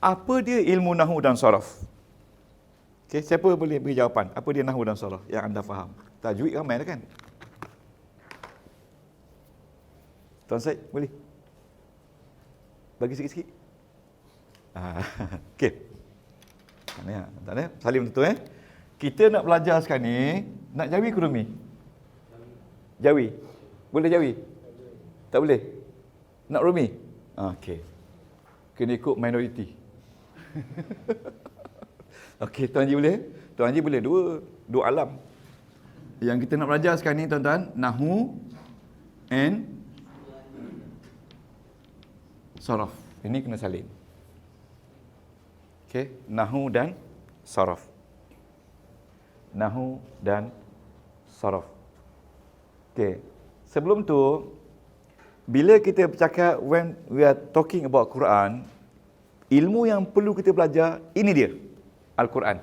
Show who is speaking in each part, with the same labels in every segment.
Speaker 1: Apa dia ilmu nahwu dan saraf? Okey, siapa boleh beri jawapan? Apa dia nahwu dan saraf yang anda faham? Tajwid ramai dah kan? Tuan Syed, boleh? Bagi sikit-sikit. Okey. Tak ada? Salim betul Kita nak belajar sekarang ni, nak jawi ke rumi? Jawi. Boleh jawi? Tak boleh? Nak rumi? Okey. Kena ikut minoriti. Okey, Tuan Haji boleh? Tuan Haji boleh dua alam. Yang kita nak belajar sekarang ni tuan-tuan, nahwu and saraf. Ini kena salin. Okey, nahwu dan saraf. Nahwu dan saraf. Okey. Sebelum tu, bila kita bercakap when we are talking about Quran, ilmu yang perlu kita belajar ini dia, Al-Quran.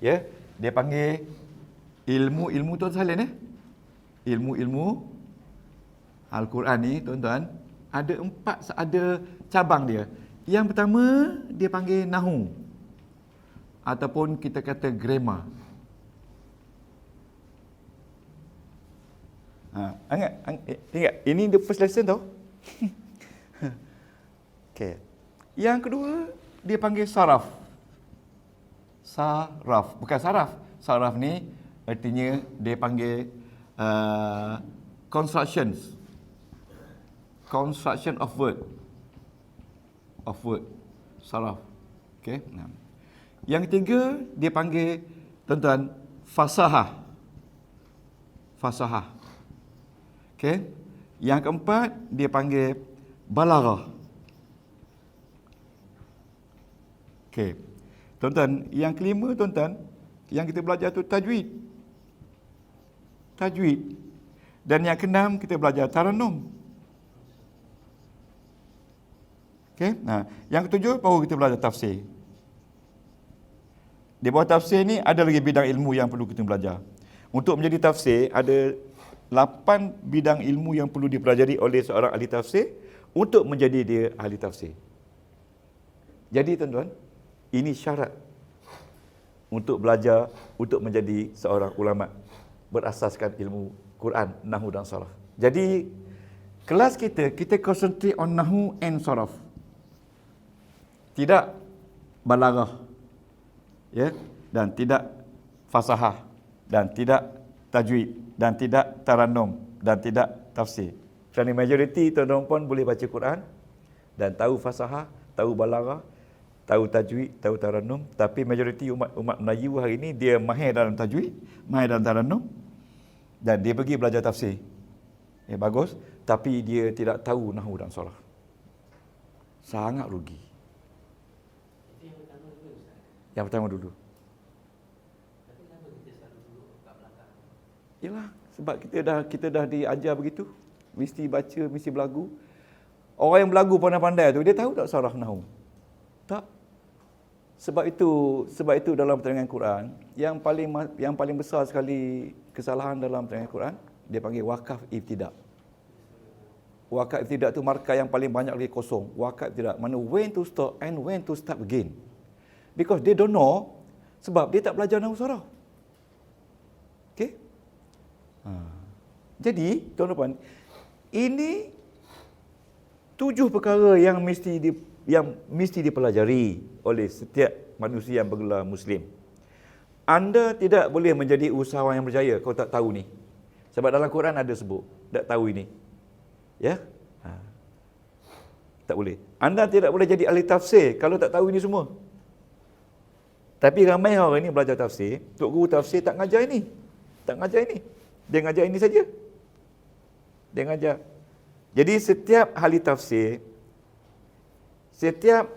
Speaker 1: Ya, dia panggil ilmu tuan salin ilmu Al-Quran ni tuan-tuan ada cabang dia. Yang pertama dia panggil nahwu ataupun kita kata grammar. Ingat ini the first lesson tau. Okey. Yang kedua dia panggil saraf. Saraf, bukan saraf. Saraf ni artinya dia panggil construction of word. Saraf. Okey. Yang ketiga dia panggil tuan-tuan fasahah. Okey. Yang keempat dia panggil balaghah. Okey. Tuan-tuan, yang kelima tuan-tuan, yang kita belajar tu tajwid. Dan yang keenam kita belajar tarannum. Okey. Yang ketujuh baru kita belajar tafsir. Di bawah tafsir ni ada lagi bidang ilmu yang perlu kita belajar. Untuk menjadi tafsir ada 8 bidang ilmu yang perlu dipelajari oleh seorang ahli tafsir untuk menjadi dia ahli tafsir. Jadi tuan-tuan, ini syarat untuk belajar untuk menjadi seorang ulama berasaskan ilmu Quran, nahwu dan saraf. Jadi kelas kita concentrate on nahwu and saraf. Tidak balaghah. Ya, dan tidak fasahah dan tidak tajwid dan tidak tarannum dan tidak tafsir. Kerana majoriti tuan-tuan pun boleh baca Quran dan tahu fasahah, tahu balaghah, tahu tajwid, tahu tarannum, tapi majoriti umat Melayu hari ini dia mahir dalam tajwid, mahir dalam tarannum dan dia pergi belajar tafsir. Ya bagus, tapi dia tidak tahu nahwu dan saraf. Sangat rugi. Yang pertama dulu. Tapi kenapa kita selalu duduk kat belakang? Yalah, sebab kita dah diajar begitu. Mesti baca, mesti berlagu. Orang yang berlagu pandai-pandai tu dia tahu tak saraf nahwu? Tak. Sebab itu dalam pertandingan Quran, yang paling besar sekali kesalahan dalam pertandingan Quran, dia panggil wakaf ibtidak. Wakaf ibtidak tu markah yang paling banyak lagi kosong. Wakaf ibtidak, mana when to stop and when to start again. Because they don't know, sebab dia tak belajar nahwu saraf. Okey? Jadi, tuan-tuan, ini 7 perkara yang mesti dipelajari oleh setiap manusia yang bergelar Muslim. Anda tidak boleh menjadi usahawan yang berjaya kalau tak tahu ni. Sebab dalam Quran ada sebut, tak tahu ini. Ya? Tak boleh. Anda tidak boleh jadi ahli tafsir kalau tak tahu ini semua. Tapi ramai orang ni belajar tafsir, tok guru tafsir tak ngajar ini. Tak ngajar ini. Dia ngajar ini saja. Dia ngajar. Jadi setiap ahli tafsir, setiap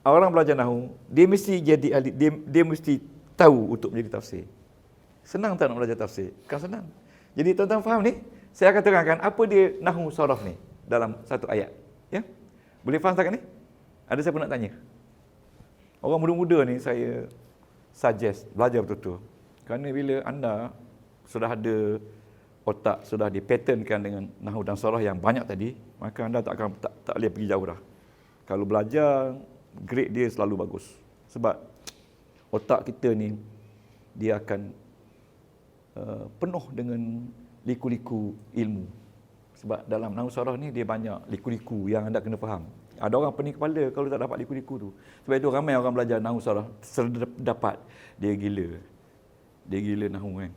Speaker 1: orang belajar nahwu, dia mesti jadi ahli, dia mesti tahu untuk menjadi tafsir. Senang tak nak belajar tafsir? Bukan senang. Jadi tuan-tuan faham ni? Saya akan terangkan apa dia nahwu saraf ni dalam satu ayat. Ya? Boleh faham setakat ni? Ada siapa nak tanya? Orang muda-muda ni saya suggest belajar betul-betul. Kerana bila anda sudah ada otak, sudah dipatternkan dengan nahwu dan saraf yang banyak tadi, maka anda tak boleh pergi jauh dah. Kalau belajar grade dia selalu bagus. Sebab otak kita ni, dia akan penuh dengan liku-liku ilmu. Sebab dalam Nahwu Saraf ni, dia banyak liku-liku yang anda kena faham. Ada orang pening kepala kalau tak dapat liku-liku tu. Sebab itu ramai orang belajar Nahwu Saraf, dapat dia gila. Dia gila Nahwu kan.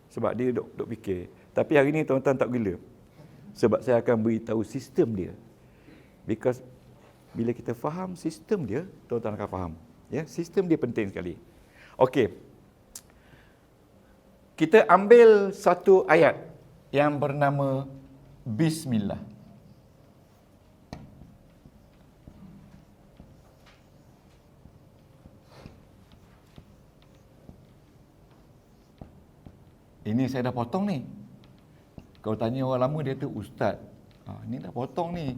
Speaker 1: Sebab dia duk fikir. Tapi hari ni tuan-tuan tak gila. Sebab saya akan beritahu sistem dia. Because bila kita faham sistem dia, tuan-tuan akan faham. Ya, sistem dia penting sekali. Okey. Kita ambil satu ayat yang bernama Bismillah. Ini saya dah potong ni. Kalau tanya orang lama, dia tu ustaz. Ini dah potong ni.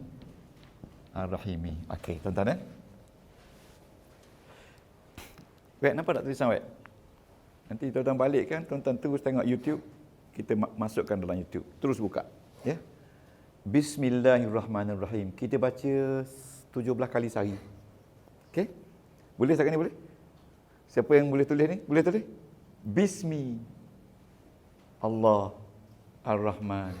Speaker 1: Ar-Rahimi. Okey, tuan-tuan. Wek, nampak tak tulisan Wek? Nanti tuan-tuan balik kan, tuan-tuan terus tengok YouTube. Kita masukkan dalam YouTube. Terus buka. Ya. Bismillahirrahmanirrahim. Kita baca 17 kali sehari. Okey? Boleh setakat ni boleh? Siapa yang boleh tulis ni? Boleh tulis? Bismi Allah Ar-Rahman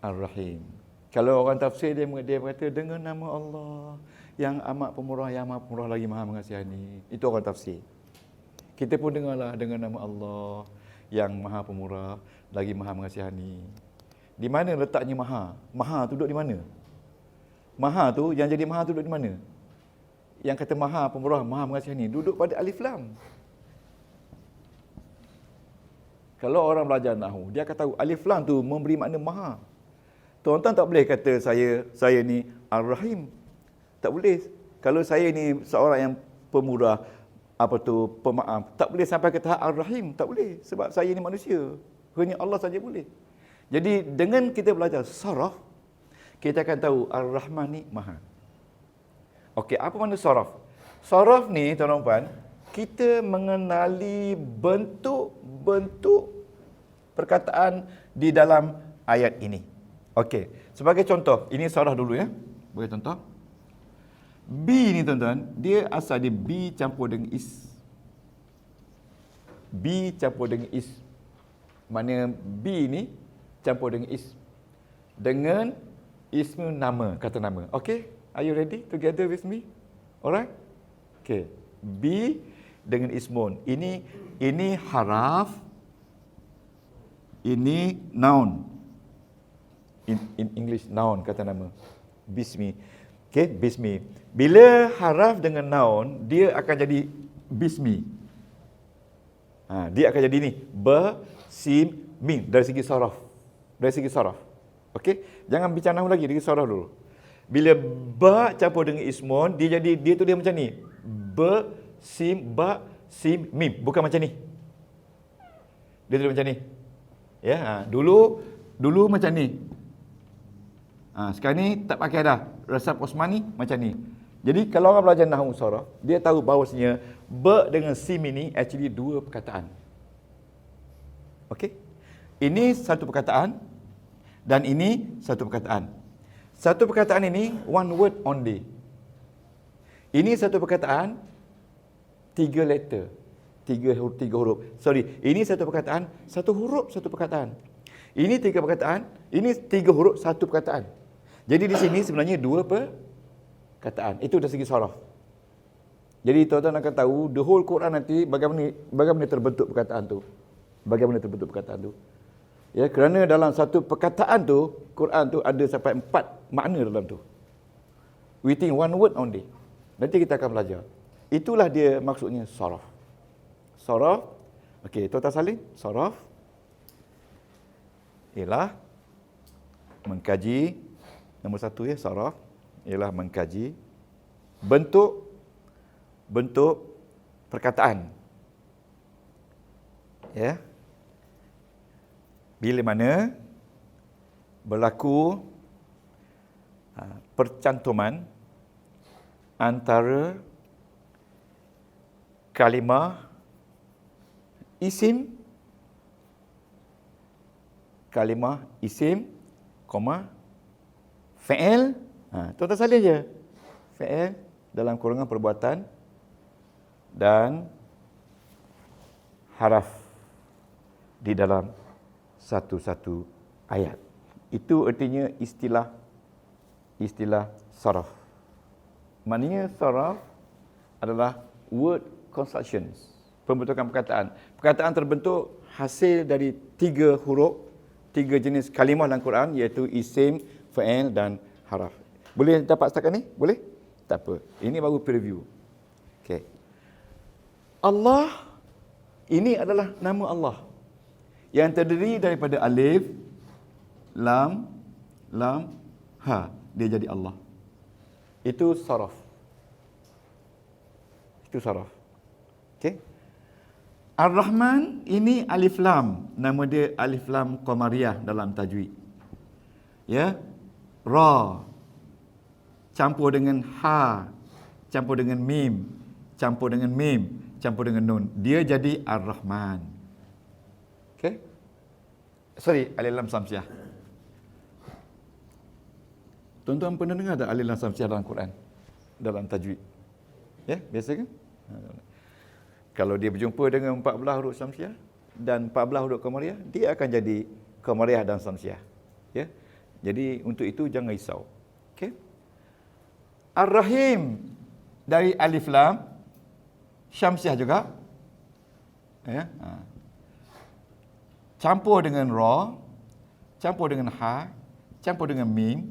Speaker 1: Ar-Rahim. Kalau orang tafsir dia berkata dengan nama Allah yang amat pemurah, yang maha pemurah lagi maha mengasihani. Itu orang tafsir. Kita pun dengarlah dengan nama Allah yang maha pemurah lagi maha mengasihani. Di mana letaknya maha? Maha tu duduk di mana? Maha tu, yang jadi maha tu duduk di mana? Yang kata maha pemurah, maha mengasihani, duduk pada alif lam. Kalau orang belajar Nahwu, dia akan tahu alif lam tu memberi makna maha. Tuan-tuan tak boleh kata saya ni Ar-Rahim. Tak boleh. Kalau saya ni seorang yang pemurah, pemaaf, tak boleh sampai ke tahap Ar-Rahim. Tak boleh. Sebab saya ni manusia. Hanya Allah saja boleh. Jadi dengan kita belajar saraf, kita akan tahu Ar-Rahman ni maha. Okey, apa makna saraf? Saraf ni, tuan-tuan, kita mengenali bentuk-bentuk perkataan di dalam ayat ini. Okey, sebagai contoh, ini saraf dulu ya. Sebagai contoh. B ni tuan-tuan, dia asal dia B campur dengan is. B campur dengan is. Mana B ni campur dengan is. Dengan ismu nama, kata nama. Okey, are you ready together with me? Alright? Okey, B dengan ismun. Ini haraf. Ini noun. In English, noun, kata nama. Bismi. Okey, bismi. Bila haraf dengan noun, dia akan jadi bismi. Dia akan jadi ni. Ba, sim, mim. Dari segi saraf. Dari segi saraf. Okey? Jangan bincang nahwu lagi, dari saraf dulu. Bila ba campur dengan ismun, dia macam ni. Ba, sim, mim. Bukan macam ni. Dia tulis macam ni. Ya, dulu macam ni. Sekarang ni tak pakai dah. Resap Osmani macam ni. Jadi kalau orang belajar Nahwu Saraf, dia tahu bahawasanya ba dengan sim ini actually dua perkataan. Okey? Ini satu perkataan dan ini satu perkataan. Satu perkataan ini one word only. Ini satu perkataan 3 letter. 3 huruf. Sorry, ini satu perkataan, satu huruf satu perkataan. Ini 3 perkataan, ini 3 huruf satu perkataan. Jadi di sini sebenarnya 2 perkataan. Itu dari segi saraf. Jadi tuan-tuan akan tahu the whole Quran nanti bagaimana terbentuk perkataan tu. Bagaimana terbentuk perkataan tu. Ya, kerana dalam satu perkataan tu, Quran tu ada sampai 4 makna dalam tu. Within one word only. Nanti kita akan belajar. Itulah dia maksudnya saraf. Saraf. Okey, tuan-tuan salin. Saraf ialah mengkaji. Nombor 1 ya, saraf ialah mengkaji bentuk perkataan. Ya. Bila mana berlaku percantuman antara kalimah isim, koma, fi'il. Tuan-tuan salin je. Fi'il, dalam kurungan perbuatan dan haraf di dalam satu-satu ayat. Itu artinya istilah saraf. Maknanya saraf adalah word constructions, pembentukan perkataan. Perkataan terbentuk hasil dari 3 huruf, 3 jenis kalimah dalam Quran, iaitu isim, fa'il dan haraf. Boleh dapat setakat ni? Boleh? Tak apa. Ini baru preview. Okey. Allah, ini adalah nama Allah yang terdiri daripada alif, lam, ha. Dia jadi Allah. Itu saraf. Itu saraf. Okey. Ar-Rahman ini alif lam. Nama dia alif lam qamariyah dalam tajwid. Ya. Ra campur dengan ha, campur dengan mim, campur dengan mim, campur dengan nun. Dia jadi Ar-Rahman. Okey? Sorry, alif lam samsiah. Tuan-tuan pernah dengar tak alif lam samsiah dalam Quran? Dalam tajwid. Ya, biasa kan? Kalau dia berjumpa dengan 14 huruf samsiah dan 14 huruf qamariyah, dia akan jadi qamariyah dan samsiah. Ya. Jadi untuk itu jangan risau. Okey? Ar-Rahim dari alif lam syamsiah juga. Ya. Campur dengan ra, campur dengan ha, campur dengan mim,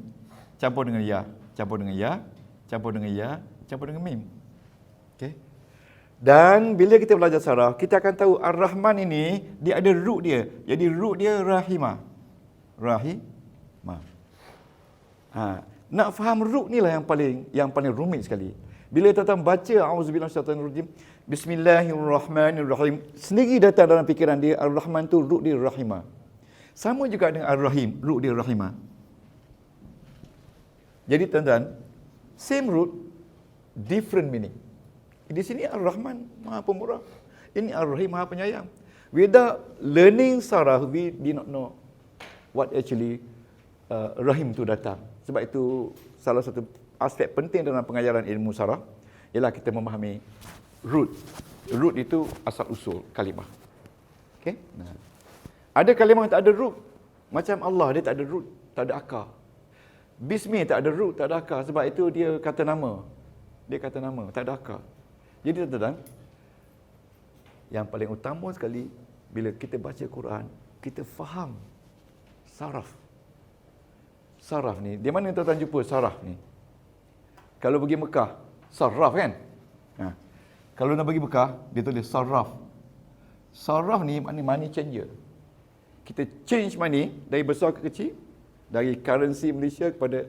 Speaker 1: campur dengan ya, campur dengan ya, campur dengan ya, campur dengan mim. Okey. Dan bila kita belajar saraf, kita akan tahu Ar-Rahman ini dia ada root dia. Jadi root dia rahimah. Rahimah. Nak faham root ni lah yang paling rumit sekali. Bila tuan-tuan baca auzubillahi minasyaitanir rajim, bismillahirrahmanirrahim, sendiri datang dalam fikiran dia Ar-Rahman tu root dia rahimah. Sama juga dengan Ar-Rahim, root dia rahimah. Jadi tuan-tuan, same root, different meaning. Di sini Ar-Rahman Maha Pemurah. Ini Ar-Rahim Maha Penyayang. Without learning saraf, we do not know what actually Rahim tu datang. Sebab itu salah satu aspek penting dalam pengajaran ilmu saraf ialah kita memahami root. Root itu asal usul kalimah. Okey? Nah. Ada kalimah yang tak ada root. Macam Allah, dia tak ada root, tak ada akar. Bismi tak ada root, tak ada akar. Sebab itu dia kata nama. Dia kata nama, tak ada akar. Jadi tuan-tuan, yang paling utama sekali bila kita baca Quran, kita faham saraf. Saraf ni, di mana tuan-tuan jumpa saraf ni? Kalau pergi Mekah, saraf kan? Kalau nak pergi Mekah, dia tulis saraf. Saraf ni maknanya money changer. Kita change money dari besar ke kecil, dari currency Malaysia kepada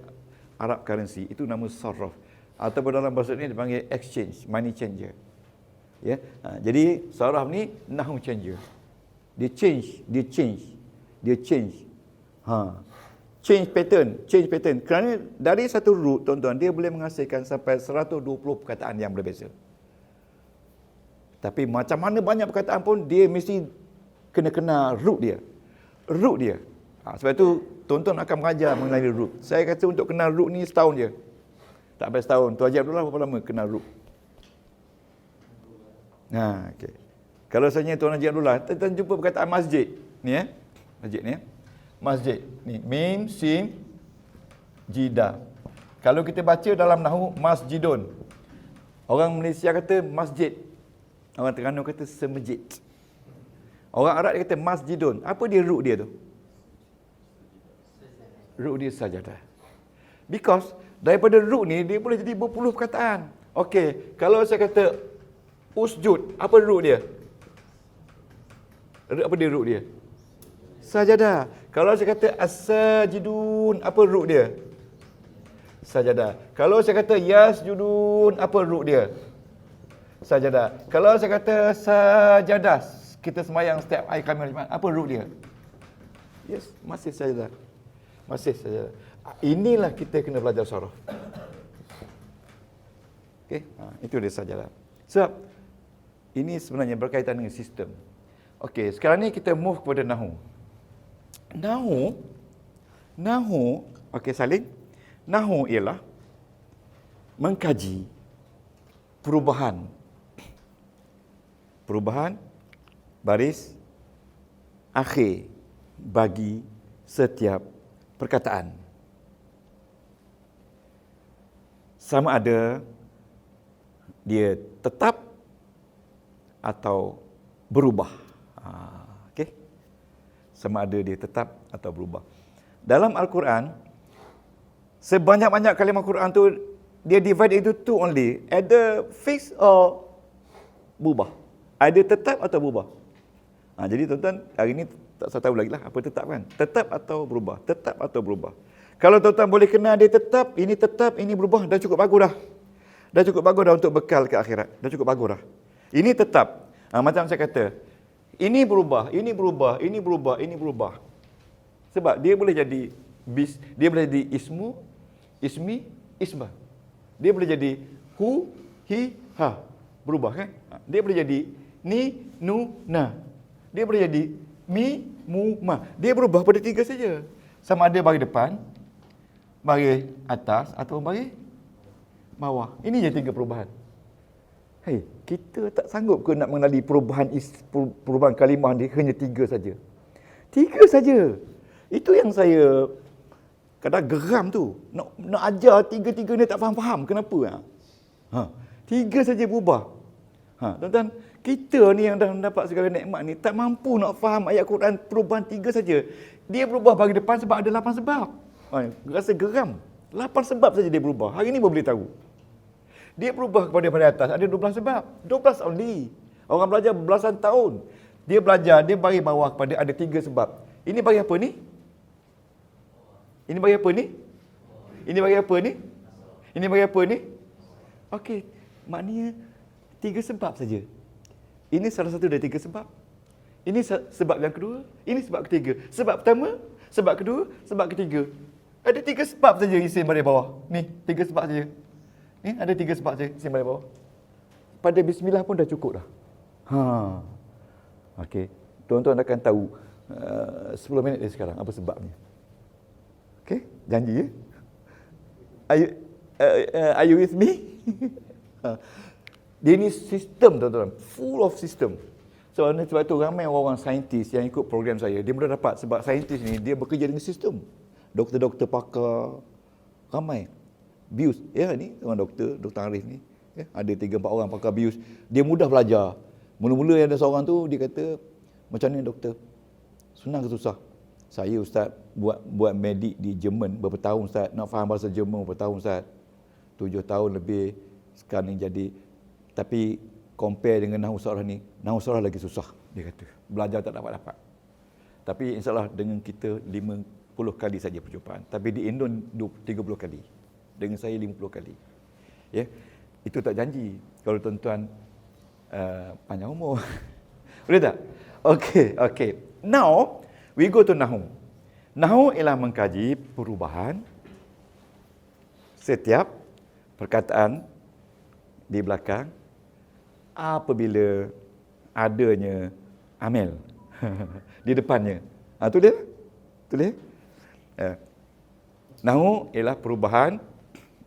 Speaker 1: Arab currency. Itu nama saraf. Ataupun dalam bahasa ini dipanggil exchange, money changer. Ya. Jadi saraf ni nahu changer. Dia change. Change pattern. Kerana dari satu root, tuan-tuan, dia boleh menghasilkan sampai 120 perkataan yang berbeza. Tapi macam mana banyak perkataan pun, dia mesti kena root dia. Sebab itu tuan-tuan akan mengajar mengenai root. Saya kata untuk kenal root ni setahun je. Tak sampai setahun. Tuan Haji Abdullah berapa lama kenal root? Okay. Kalau sebenarnya Tuan Haji Abdullah, kita jumpa perkataan masjid. Ni masjid ni Masjid. Ni mim, sim, jida. Kalau kita baca dalam nahu masjidun. Orang Malaysia kata masjid. Orang Terengganu kata semejid. Orang Arab dia kata masjidun. Apa dia root dia tu? Root dia sajadah. Because daripada root ni dia boleh jadi berpuluh perkataan. Okey, kalau saya kata usjud, apa root dia? Apa dia root dia? Sajadah. Kalau saya kata as-sajidun, apa root dia? Sajadah. Kalau saya kata yasjudun, apa root dia? Sajadah. Kalau saya kata sajadah, kita sembahyang setiap hari Khamis Jumaat, apa root dia? Yes, masih sajadah. Masih sajadah. Inilah kita kena belajar saraf. Okey, itu dia sajadah. Sebab ini sebenarnya berkaitan dengan sistem. Okey, sekarang ni kita move kepada nahu. Nahu, okey Salim. Nahu ialah mengkaji perubahan. Perubahan baris akhir bagi setiap perkataan. Sama ada dia tetap atau berubah. Okey. Sama ada dia tetap atau berubah. Dalam Al-Quran, sebanyak-banyak kalimah Quran tu dia divide into two only, either fixed or berubah. Ada tetap atau berubah. Jadi tuan-tuan hari ni tak saya tahu lagi lah apa tetap kan. Tetap atau berubah. Tetap atau berubah. Kalau tuan-tuan boleh kenal dia tetap, ini berubah, dah cukup bagus dah. Dah cukup bagus dah untuk bekal ke akhirat. Dah cukup bagus dah. Ini tetap. Macam saya kata, ini berubah, ini berubah, ini berubah, ini berubah. Sebab dia boleh jadi dia boleh jadi ismu, ismi, isbah. Dia boleh jadi hu, hi, ha. Berubah kan? Dia boleh jadi ni, nu, na. Dia boleh jadi mi, mu, ma. Dia berubah pada tiga saja. Sama ada bagi depan, bagi atas atau bagi bawah. Ini je tiga perubahan. Hei, kita tak sanggup ke nak mengenali perubahan kalimah ni hanya tiga saja. Tiga saja. Itu yang saya kadang geram tu. Nak ajar tiga-tiga ni tak faham-faham. Kenapa? Tiga saja berubah. Tuan-tuan, kita ni yang dah mendapat segala nikmat ni tak mampu nak faham ayat Quran perubahan tiga saja. Dia berubah bagi depan sebab ada 8 sebab. Rasa geram. 8 sebab saja dia berubah. Hari ni baru boleh tahu. Dia berubah kepada atas ada 12 sebab. 12 only. Orang belajar belasan tahun. Dia belajar, dia bagi bawah kepada ada 3 sebab. Ini bagi apa ni? Ini bagi apa ni? Ini bagi apa ni? Ini bagi apa ni? Okey, maknanya 3 sebab saja. Ini salah satu dari 3 sebab. Ini sebab yang kedua, ini sebab ketiga. Sebab pertama, sebab kedua, sebab ketiga. Ada 3 sebab saja isim balik bawah. Ni, 3 sebab saja. Ni ada 3 sebab saja isim balik bawah. Pada bismillah pun dah cukup dah. Okey. Tuan-tuan akan tahu 10 minit dari sekarang apa sebabnya. Okey, janji ya. Are you with me? Dia ni sistem tuan-tuan, full of system. Sebab tu ramai orang saintis yang ikut program saya, dia mula dapat sebab saintis ni dia bekerja dengan sistem. Doktor-doktor pakar ramai. BIUS, ya ni orang Dr. Arif ni, ya, ada 3-4 orang pakar BIUS. Dia mudah belajar. Mula-mula yang ada seorang tu dia kata, "Macam ni doktor? Senang ke susah?" "Saya ustaz buat medik di Jerman berapa tahun ustaz, nak faham bahasa Jerman berapa tahun ustaz? 7 tahun lebih sekarang ni jadi, tapi compare dengan nahwu sarah ni, nahwu sarah lagi susah," dia kata. Belajar tak dapat. Tapi insyaAllah dengan kita 50 kali saja perjumpaan. Tapi di Indon 30 kali. Dengan saya 50 kali. Ya, itu tak janji kalau tuan-tuan panjang umur. Boleh tak? Okey. Now, we go to Nahwu. Nahwu ialah mengkaji perubahan setiap perkataan di belakang apabila adanya amil di depannya. Tu dia. Nahwu ialah perubahan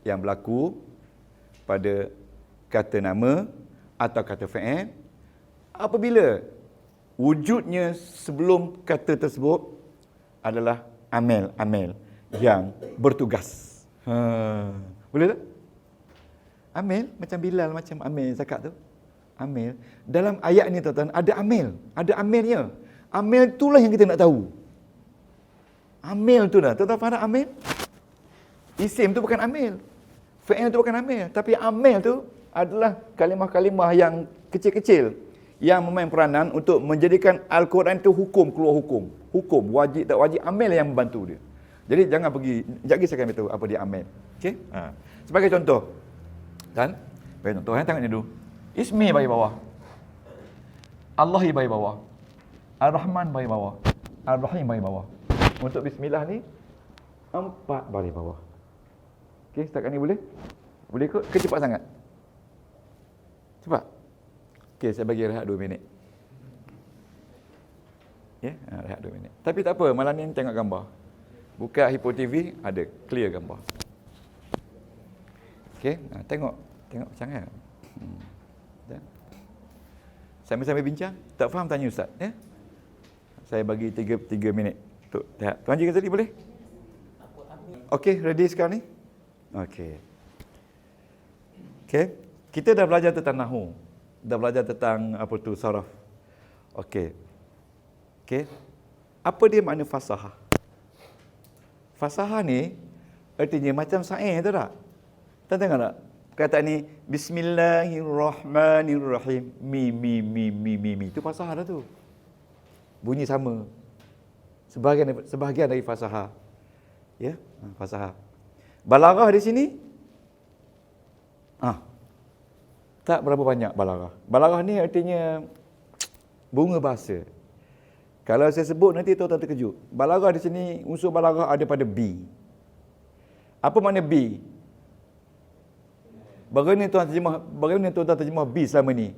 Speaker 1: yang berlaku pada kata nama atau kata fi'il apabila wujudnya sebelum kata tersebut adalah amil yang bertugas. Boleh tak? Amil macam Bilal, macam amil zakat tu. Amil. Dalam ayat ni tuan-tuan ada amil, ada amilnya. Amil itulah yang kita nak tahu. Amil tu dah. Tuan-tuan faham amil? Isim tu bukan amil. Fi'il tu bukan amil, tapi amil tu adalah kalimah-kalimah yang kecil-kecil yang memain peranan untuk menjadikan Al-Quran itu hukum keluar hukum. Hukum wajib tak wajib, amil yang membantu dia. Jadi jangan pergi, sekejap lagi saya akan beritahu apa dia amil. Okey? Sebagai contoh. Kan? Sebagai contoh, tengok ni dulu. Ismi bagi bawah. Allahi bagi bawah. Ar-Rahman bagi bawah. Ar-Rahim bagi bawah. Untuk bismillah ni 4 bagi bawah. Okey, setakat ni boleh? Boleh ke cepat sangat? Cepat? Okey, saya bagi rehat 2 minit. Ya, rehat 2 minit. Tapi tak apa, malam ni tengok gambar. Buka Hipo TV, ada clear gambar. Okey, tengok sangat. Dan sambil-sambil bincang, tak faham tanya Ustaz. Ya? Saya bagi 3 minit untuk lihat. Tuan Haji Ghazali boleh? Okey, ready sekarang ni? Okey. Okey, kita dah belajar tentang nahwu. Dah belajar tentang apa tu saraf. Okey. Okey. Apa dia makna fasahah? Fasahah ni artinya macam syair tu tak? Tuan tengok tak? Perkataan ni Bismillahirrahmanirrahim. Mi. Itu fasahah dah tu. Bunyi sama. Sebahagian dari fasahah. Ya, fasahah. Balaghah di sini tak berapa banyak balaghah. Balaghah ni artinya bunga bahasa. Kalau saya sebut nanti tuan-tuan terkejut. Balaghah di sini, unsur balaghah ada pada B. Apa makna B? Bagaimana tuan-tuan terjemah B selama ni?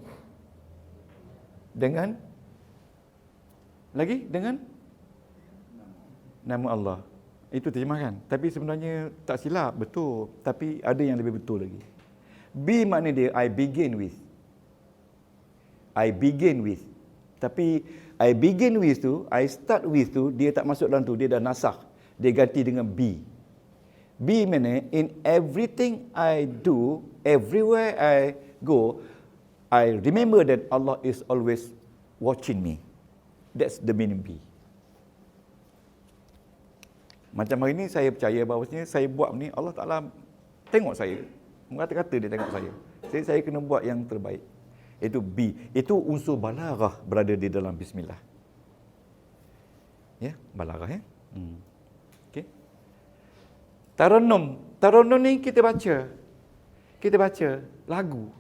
Speaker 1: Dengan nama Allah. Itu terjemahkan. Tapi sebenarnya tak silap, betul. Tapi ada yang lebih betul lagi. B makna dia I begin with. Tapi I begin with tu, I start with tu, dia tak masuk dalam tu, dia dah nasakh. Dia ganti dengan B. B makna in everything I do, everywhere I go, I remember that Allah is always watching me. That's the meaning B. Macam hari ni saya percaya bahawasanya saya buat ni Allah Ta'ala tengok saya. Kata-kata dia tengok saya. Saya kena buat yang terbaik. Itu B. Itu unsur balaghah berada di dalam bismillah. Ya, balaghah ya. Okey. Tarannum ni kita baca lagu.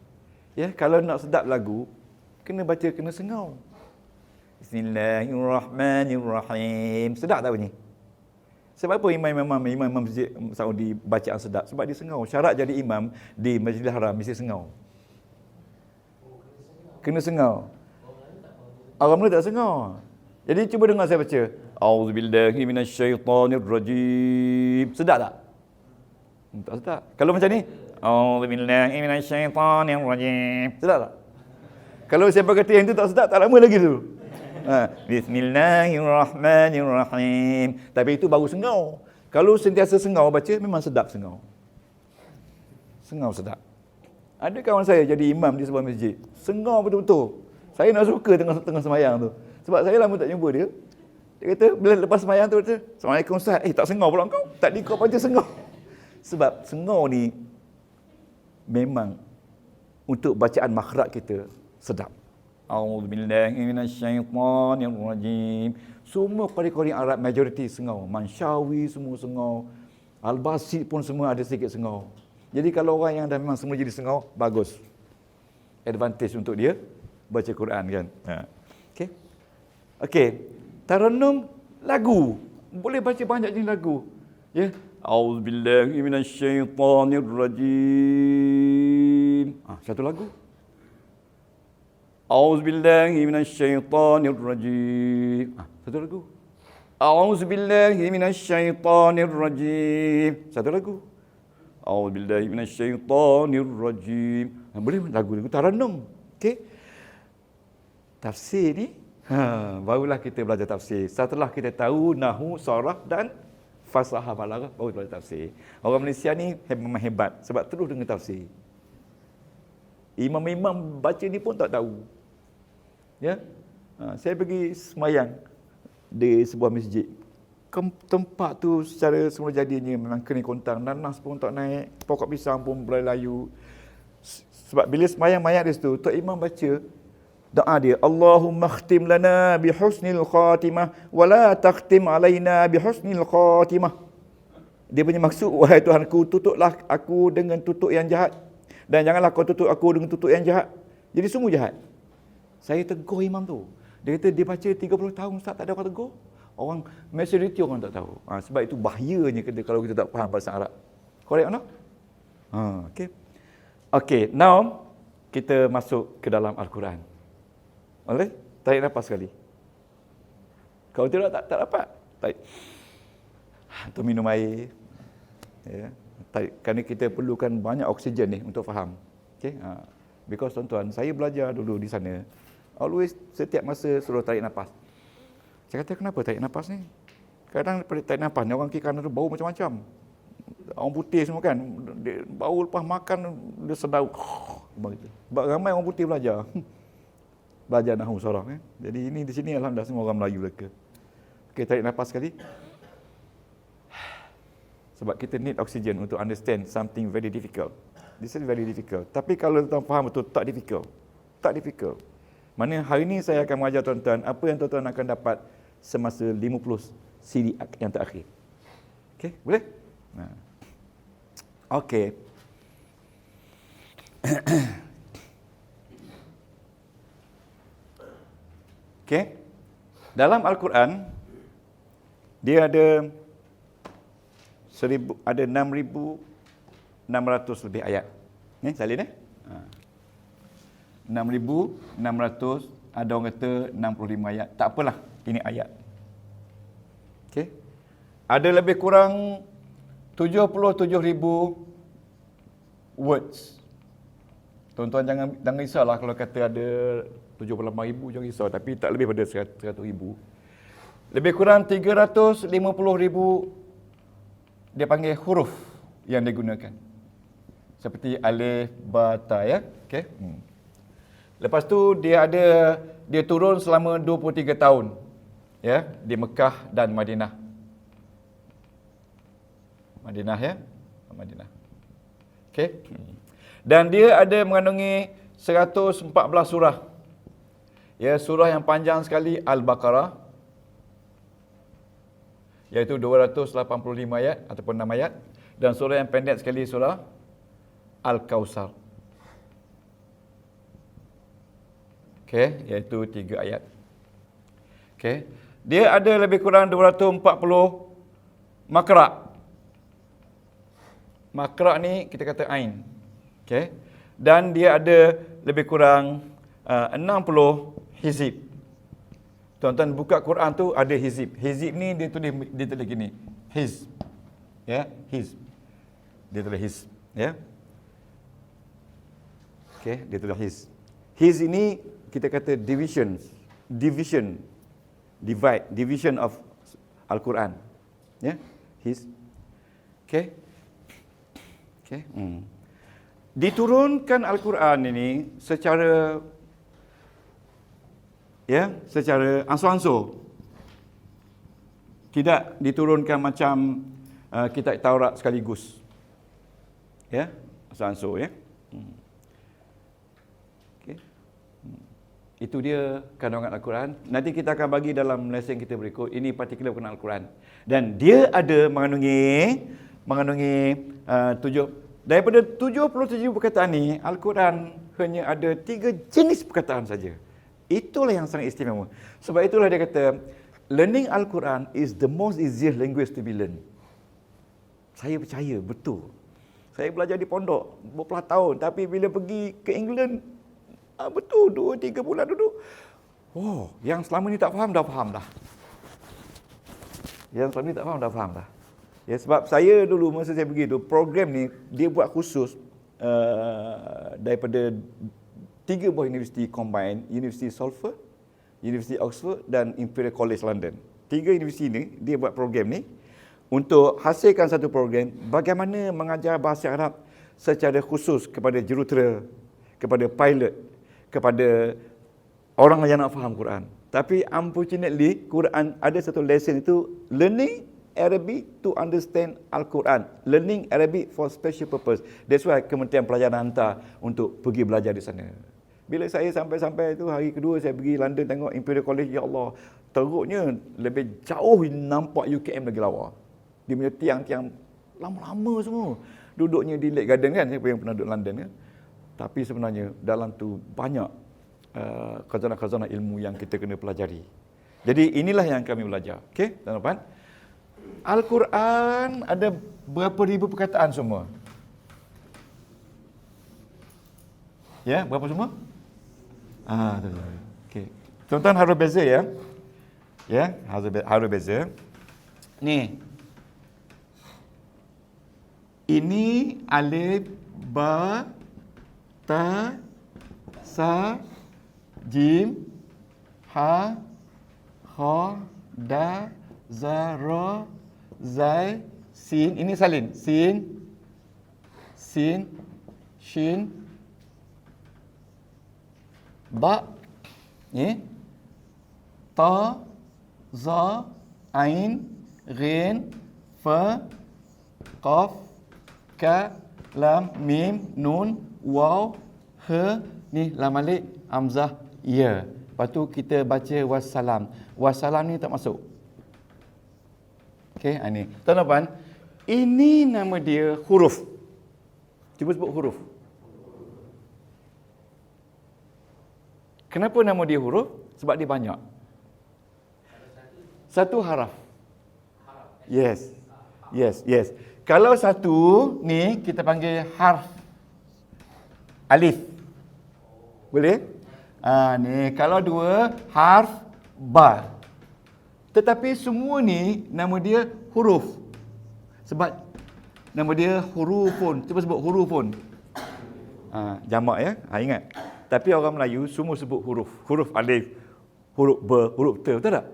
Speaker 1: Ya, kalau nak sedap lagu kena sengau. Bismillahirrahmanirrahim. Sedap tak bunyi? Sebab apa imam masjid Saudi bacaan sedap? Sebab dia sengau. Syarat jadi imam di Masjidil Haram mesti sengau. Kena sengau. Orang Melayu tak sengau. Jadi cuba dengar saya baca. A'udzubillahi minasyaitonirrajim. Sedap tak? Tak sedap. Kalau macam ni, A'udzubillahi minasyaitonirrajim. Sedap tak? Kalau siapa kata yang tu tak sedap, tak lama lagi tu. Bismillahirrahmanirrahim. Tapi itu baru sengau. Kalau sentiasa sengau baca, memang sedap sengau. Sengau sedap. Ada kawan saya jadi imam di sebuah masjid. Sengau betul-betul. Saya nak suka tengah sembahyang tu. Sebab saya lama tak jumpa dia. Dia kata, bila lepas sembahyang tu, kata, Assalamualaikum Ustaz. Tak sengau pula kau. Tadi kau baca sengau. Sebab sengau ni memang untuk bacaan makhraj kita sedap. A'udzubillahi minasyaitonirrajim. Semua qari-qari Arab majoriti sengau. Manshawi semua sengau. Al-Basit pun semua ada sikit sengau. Jadi kalau orang yang dah memang semua jadi sengau, bagus. Advantage untuk dia baca Quran kan. Okey. Okey. Tarannum lagu. Boleh baca banyak jenis lagu. Ya. A'udzubillahi minasyaitonirrajim. Satu lagu. A'udzubillahi minasyaitonirrajim. Satu lagu. A'udzubillahi minasyaitonirrajim. Satu lagu. A'udzubillahi minasyaitonirrajim. Boleh lagu tarannum. Okey. Tafsir ni, barulah kita belajar tafsir. Setelah kita tahu nahwu, saraf dan fasahah balaghah, baru belajar tafsir. Orang Malaysia ni memang hebat sebab terus dengar tafsir. Imam-imam baca ni pun tak tahu. Ya. Saya pergi semayang di sebuah masjid. Tempat tu secara semula jadinya memang kena kontang. Nanas pun tak naik, pokok pisang pun berlayu. Sebab bila semayang mayat di situ, Tok Imam baca doa dia, Allahumma khtim lana bihusnil khatimah wa la takhtim alaina bihusnil khatimah. Dia punya maksud, wahai Tuhanku, tutuplah aku dengan tutup yang jahat dan janganlah kau tutup aku dengan tutup yang jahat. Jadi sungguh jahat. Saya tegur imam tu. Dia kata dia baca 30 tahun Ustaz, tak ada orang tegur. Orang majoriti orang tak tahu. Sebab itu bahayanya kalau kita tak faham bahasa Arab. Correct or not? Okay. Okay, now kita masuk ke dalam Al-Quran. Boleh? Tarik nafas sekali. Kalau tidak tak dapat. Tarik. Atau minum air. Ya. Tarik. Kerana kita perlukan banyak oksigen ni untuk faham. Okey. Because tuan-tuan, saya belajar dulu di sana. Always setiap masa suruh tarik nafas. Saya kata, kenapa tarik nafas ni? Kadang tarik nafas ni orang kiri kanan tu bau macam-macam. Orang putih semua kan, bau lepas makan dia sedau. Sebab ramai orang putih belajar. Belajar nahu sorang kan. Jadi ini di sini alhamdulillah semua orang Melayu mereka. Okey, tarik nafas sekali. Sebab kita need oxygen untuk understand something very difficult. This is very difficult. Tapi kalau tuan faham betul, tak difficult. Tak difficult. Mana hari ini saya akan mengajar tuan-tuan apa yang tuan-tuan akan dapat semasa 50 siri yang terakhir. Okey, boleh? Nah. Okey. Okey. Dalam Al-Quran dia ada 6,600 lebih ayat. Ni salin 6,600, ada orang kata 65 ayat. Tak apalah, ini ayat. Okey. Ada lebih kurang 77,000 words. Tuan-tuan jangan risaulah kalau kata ada 78,000, jangan risau, tapi tak lebih pada 100,000. Lebih kurang 350,000 dia panggil huruf yang digunakan. Seperti alif, ba, ta ya. Okey. Lepas tu dia turun selama 23 tahun ya di Mekah dan Madinah. Madinah ya. Madinah. Okey. Dan dia ada mengandungi 114 surah. Ya, surah yang panjang sekali Al-Baqarah, iaitu 285 ayat ataupun 6 ayat, dan surah yang pendek sekali surah Al-Kautsar. Okey, iaitu 3 ayat. Okey. Dia ada lebih kurang 240 makra'. Makra' ni kita kata ain. Okey. Dan dia ada lebih kurang 60 hizib. Tuan-tuan buka Quran tu ada hizib. Hizib ni dia tulis gini. Hizb. Ya, hizb. Dia tulis hizb, ya. Okey, dia tulis hizb. Hizb ini kita kata division, division of Al-Quran. Ya, hizb. Okey. Okey. Diturunkan Al-Quran ini secara ansur-ansur. Tidak diturunkan macam kitab Taurat sekaligus. Ya, ansur-ansur ya. Okey. Itu dia kandungan Al-Quran. Nanti kita akan bagi dalam lesson kita berikut. Ini particular berkenaan Al-Quran. Dan dia ada mengandungi daripada 77 perkataan ni, Al-Quran hanya ada 3 jenis perkataan saja. Itulah yang sangat istimewa. Sebab itulah dia kata, learning Al-Quran is the most easiest language to be learned. Saya percaya, betul. Saya belajar di pondok berpuluh tahun, tapi bila pergi ke England, betul, 2-3 bulan duduk. Oh, yang selama ni tak faham, dah faham dah. Yang selama ni tak faham, dah faham dah. Ya, sebab saya dulu masa saya pergi tu, program ni dia buat khusus daripada 3 buah universiti combine, University Salford, University Oxford dan Imperial College London. 3 universiti ni dia buat program ni untuk hasilkan satu program bagaimana mengajar bahasa Arab secara khusus kepada jurutera, kepada pilot, kepada orang yang nak faham Quran. Tapi unfortunately, Quran ada satu lesson itu learning Arabic to understand Al-Quran. Learning Arabic for special purpose. That's why Kementerian Pelajaran hantar untuk pergi belajar di sana. Bila saya sampai tu, hari kedua saya pergi London tengok Imperial College, ya Allah, teruknya lebih jauh nampak UKM lagi lawa. Dia punya tiang-tiang lama-lama semua. Duduknya di Lake Garden kan, siapa yang pernah duduk London kan. Tapi sebenarnya dalam tu banyak khazanah-khazanah ilmu yang kita kena pelajari. Jadi inilah yang kami belajar. Okey, tuan-tuan. Al-Quran ada berapa ribu perkataan semua? Ya, berapa semua? Okey. Tuan-tuan harus beza ya. Ya, harus beza. Ni. Ini alif, ba, ta, Sa, Jim, Ha, Kha, Da, Za, Ra, Zai, Sin. Ini salin. Sin, Shin, Ba, Ta, Za, Ain, Ghin, Fa, Qaf, Ka, Lam, Mim, Nun, Waw, He, ni lam alik, Hamzah, Ya. Lepas tu kita baca wassalam. Wassalam ni tak masuk. Okey, ini. Tuan-tuan, ini nama dia huruf. Cuba sebut huruf. Kenapa nama dia huruf? Sebab dia banyak. Satu haraf. Yes. Kalau satu ni kita panggil harf alif. Boleh? Ni kalau dua harf ba. Tetapi semua ni nama dia huruf. Sebab nama dia hurufun. Cuba sebut hurufun. Jamak ya. Ingat. Tapi orang Melayu semua sebut huruf. Huruf alif, huruf ba, huruf ta. Betul tak?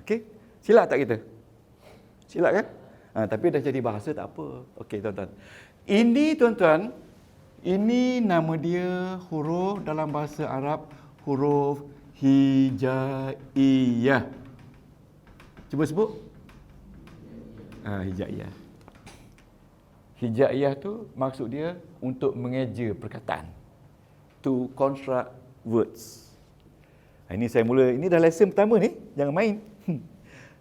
Speaker 1: Okey. Silap tak kita? Silap kan? Tapi dah jadi bahasa tak apa. Okey tuan-tuan. Ini tuan-tuan, ini nama dia huruf dalam bahasa Arab, huruf hijaiyah. Cuba sebut. Hijaiyah. Hijaiyah tu maksud dia untuk mengeja perkataan. To construct words. Ini saya mula, ini dah lesson pertama ni, jangan main.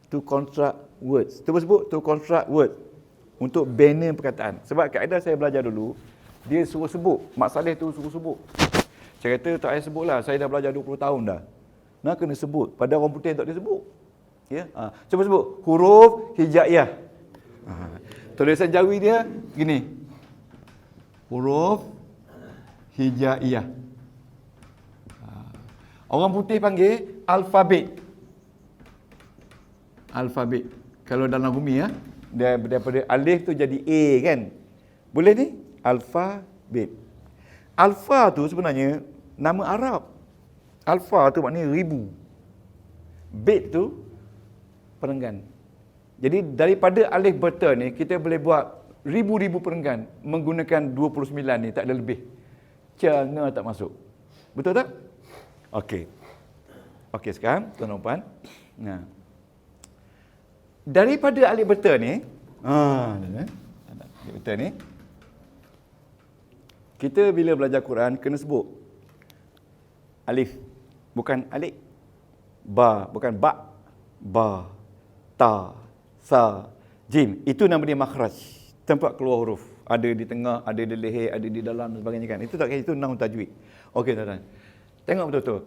Speaker 1: To construct words. Cuba sebut to construct words. Untuk banner perkataan. Sebab kaedah saya belajar dulu, dia suruh sebut. Mak Saleh tu suruh sebut. Saya kata tak payah sebutlah, saya dah belajar 20 tahun dah. Nak kena sebut. Pada orang putih tak dia sebut. Ya? Cuba sebut huruf hijaiyah. Tulisan Jawi dia gini. Huruf hijaiyah. Orang putih panggil alfabet. Alfabet. Kalau dalam bumi ya, daripada alif tu jadi A kan. Boleh ni? Alfabet. Alfa tu sebenarnya nama Arab. Alfa tu maknanya ribu. Bet tu perenggan. Jadi daripada alif beta ni kita boleh buat ribu-ribu perenggan menggunakan 29 ni, tak ada lebih. Canga tak masuk. Betul tak? Okey. Okey sekarang tuan-tuan. Nah. Daripada alif beta ni, alif beta ni kita bila belajar Quran kena sebut alif, bukan alif. Ba, bukan ba. Ba, ta, sa, jim. Itu nama dia makhraj. Tempat keluar huruf. Ada di tengah, ada di leher, ada di dalam dan sebagainya kan. Itu tak kira, itu nahwu tajwid. Okey tuan-tuan. Tengok betul-betul.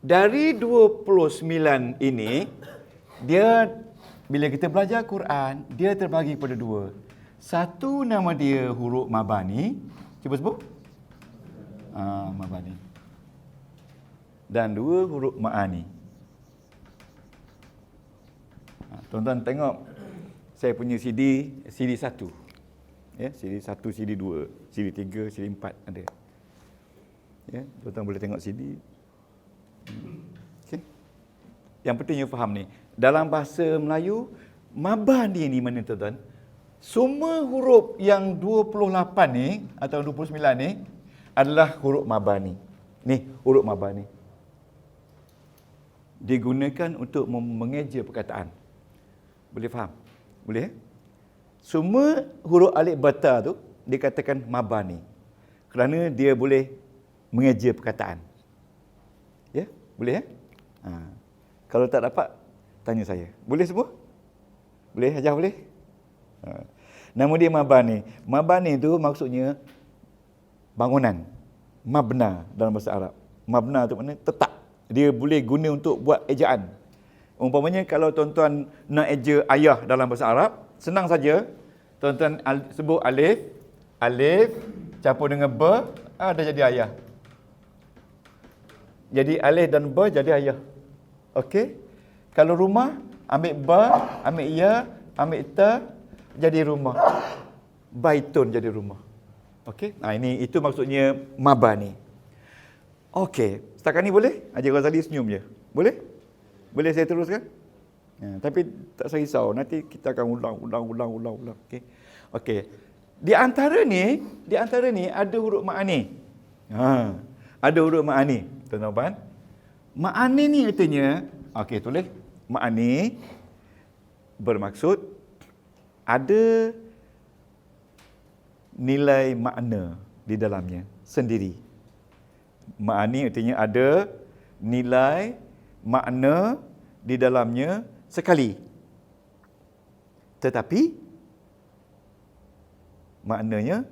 Speaker 1: Dari 29 ini, dia bila kita belajar Quran, dia terbagi pada dua. Satu nama dia huruf mabani. Cuba sebut. Mabani. Dan dua huruf ma'ani. Tuan-tuan tengok saya punya CD 1. Ya, CD 1, CD 2, CD 3, CD 4 ada. Ya, tuan-tuan boleh tengok CD. Okey. Yang penting you faham ni. Dalam bahasa Melayu, mabani ni mana tuan-tuan? Semua huruf yang 28 ni atau 29 ni adalah huruf mabani. Ni huruf mabani. Digunakan untuk mengeja perkataan. Boleh faham? Boleh? Semua huruf alif bata tu dikatakan mabani. Kerana dia boleh mengeja perkataan. Ya? Boleh ya? Kalau tak dapat, tanya saya. Boleh semua? Boleh? Hajah boleh? Nama dia mabani. Mabani tu maksudnya bangunan. Mabna dalam bahasa Arab. Mabna tu maknanya tetap. Dia boleh guna untuk buat ejaan. Umpamanya kalau tuan-tuan nak eja ayah dalam bahasa Arab, senang saja. Tuan-tuan sebut alif, alif campur dengan ba, dah jadi ayah. Jadi alif dan ba jadi ayah. Okey? Kalau rumah, ambil ba, ambil ya, ambil ta, jadi rumah. Baitun jadi rumah. Okey? Ini itu maksudnya mabani. Okey, setakat ni boleh? Haji Ghazali senyum je. Boleh? Boleh saya teruskan? Tapi tak saya risau, nanti kita akan ulang. Okey. Okey. Di antara ni ada huruf ma'ani. Ada huruf ma'ani, tuan-tuan. Ma'ani ni artinya, okey, tulis. Ma'ani bermaksud ada nilai makna di dalamnya sendiri. Ma'ani artinya ada nilai makna di dalamnya sekali. Tetapi maknanya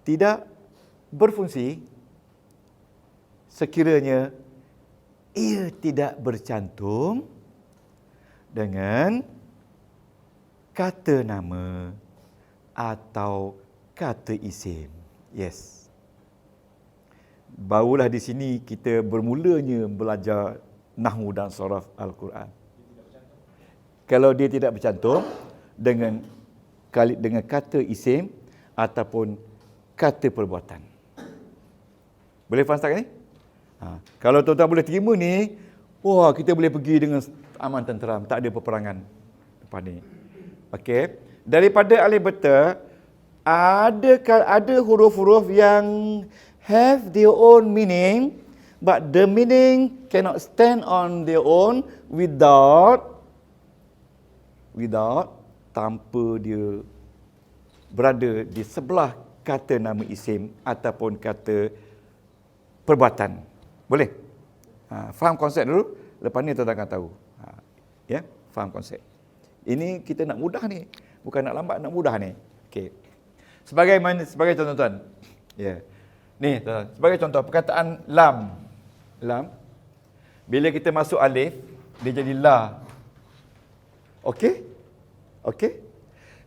Speaker 1: tidak berfungsi sekiranya ia tidak bercantum dengan kata nama atau kata isim. Yes. Barulah di sini kita bermulanya belajar nahwu dan saraf Al-Quran. Kalau dia tidak bercantum dengan kata isim ataupun kata perbuatan. Boleh faham setakat ni? Kalau tuan-tuan boleh terima ni, wah, kita boleh pergi dengan aman tenteram, tak ada peperangan depan ni. Okey. Daripada alif beta, ada huruf-huruf yang have their own meaning, but the meaning cannot stand on their own without tanpa dia berada di sebelah kata nama isim ataupun kata perbuatan. Boleh? Faham konsep dulu, lepas ni tuan-tuan akan tahu. Ya, faham konsep. Ini kita nak mudah ni, bukan nak lambat, nak mudah ni. Okey. Sebagai contoh-tuan. Ya. Ni, sebagai contoh perkataan lam. Lam. Bila kita masuk alif, dia jadi la. Okey? Okey?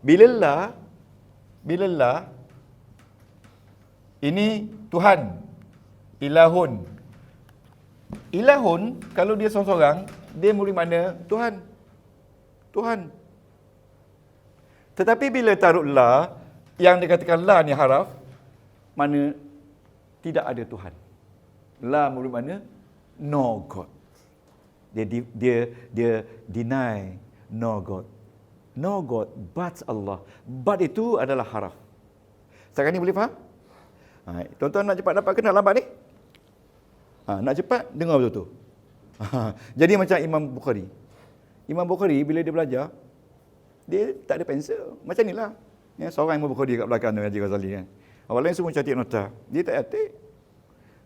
Speaker 1: Bila la ini Tuhan. Ilahun. Ilahun kalau dia seorang-seorang, dia memberi makna Tuhan. Tuhan. Tetapi bila taruh la, yang dikatakan la ni haraf, mana tidak ada Tuhan. La memberi makna no God. Dia deny no God. No God but Allah. But itu adalah haraf. Sekarang ni boleh faham? Tuan-tuan nak cepat dapat ke nak lambat ni? Nak cepat, dengar betul-betul. Jadi macam Imam Bukhari. Imam Bukhari bila dia belajar, dia tak ada pensel. Macam ni lah. Ya, seorang Imam Bukhari kat belakang tu, Haji Ghazali kan. Orang lain semua catik nota. Dia tak catik.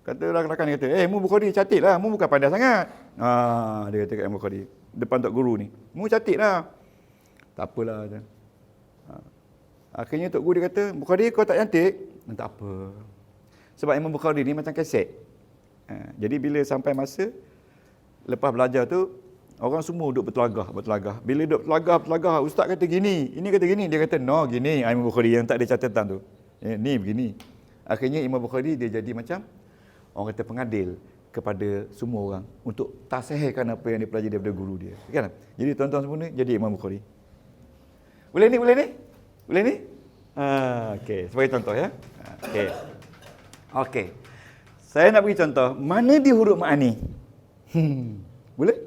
Speaker 1: Kata rakan-rakan dia kata, Imam Bukhari catik lah. Mu bukan pandai sangat. Dia kata kat Imam Bukhari. Depan Tok Guru ni. Mu catik lah. Tak apalah. Akhirnya Tok Guru dia kata, Bukhari kau tak cantik? Tak apa. Sebab Imam Bukhari ni macam kaset. Jadi bila sampai masa lepas belajar tu, orang semua duduk bertelagah. Bila duduk bertelagah, ustaz kata gini, ini kata gini, dia kata no gini. Imam Bukhari yang tak ada catatan tu. Ni begini. Akhirnya Imam Bukhari dia jadi macam orang kata pengadil kepada semua orang untuk tasihkan apa yang dia pelajari daripada guru dia. Kan? Jadi tuan-tuan semua ni jadi Imam Bukhari. Boleh ni? Okey, sebagai contoh ya. Okey. Saya nak bagi contoh, mana dia huruf ma'ani? Boleh?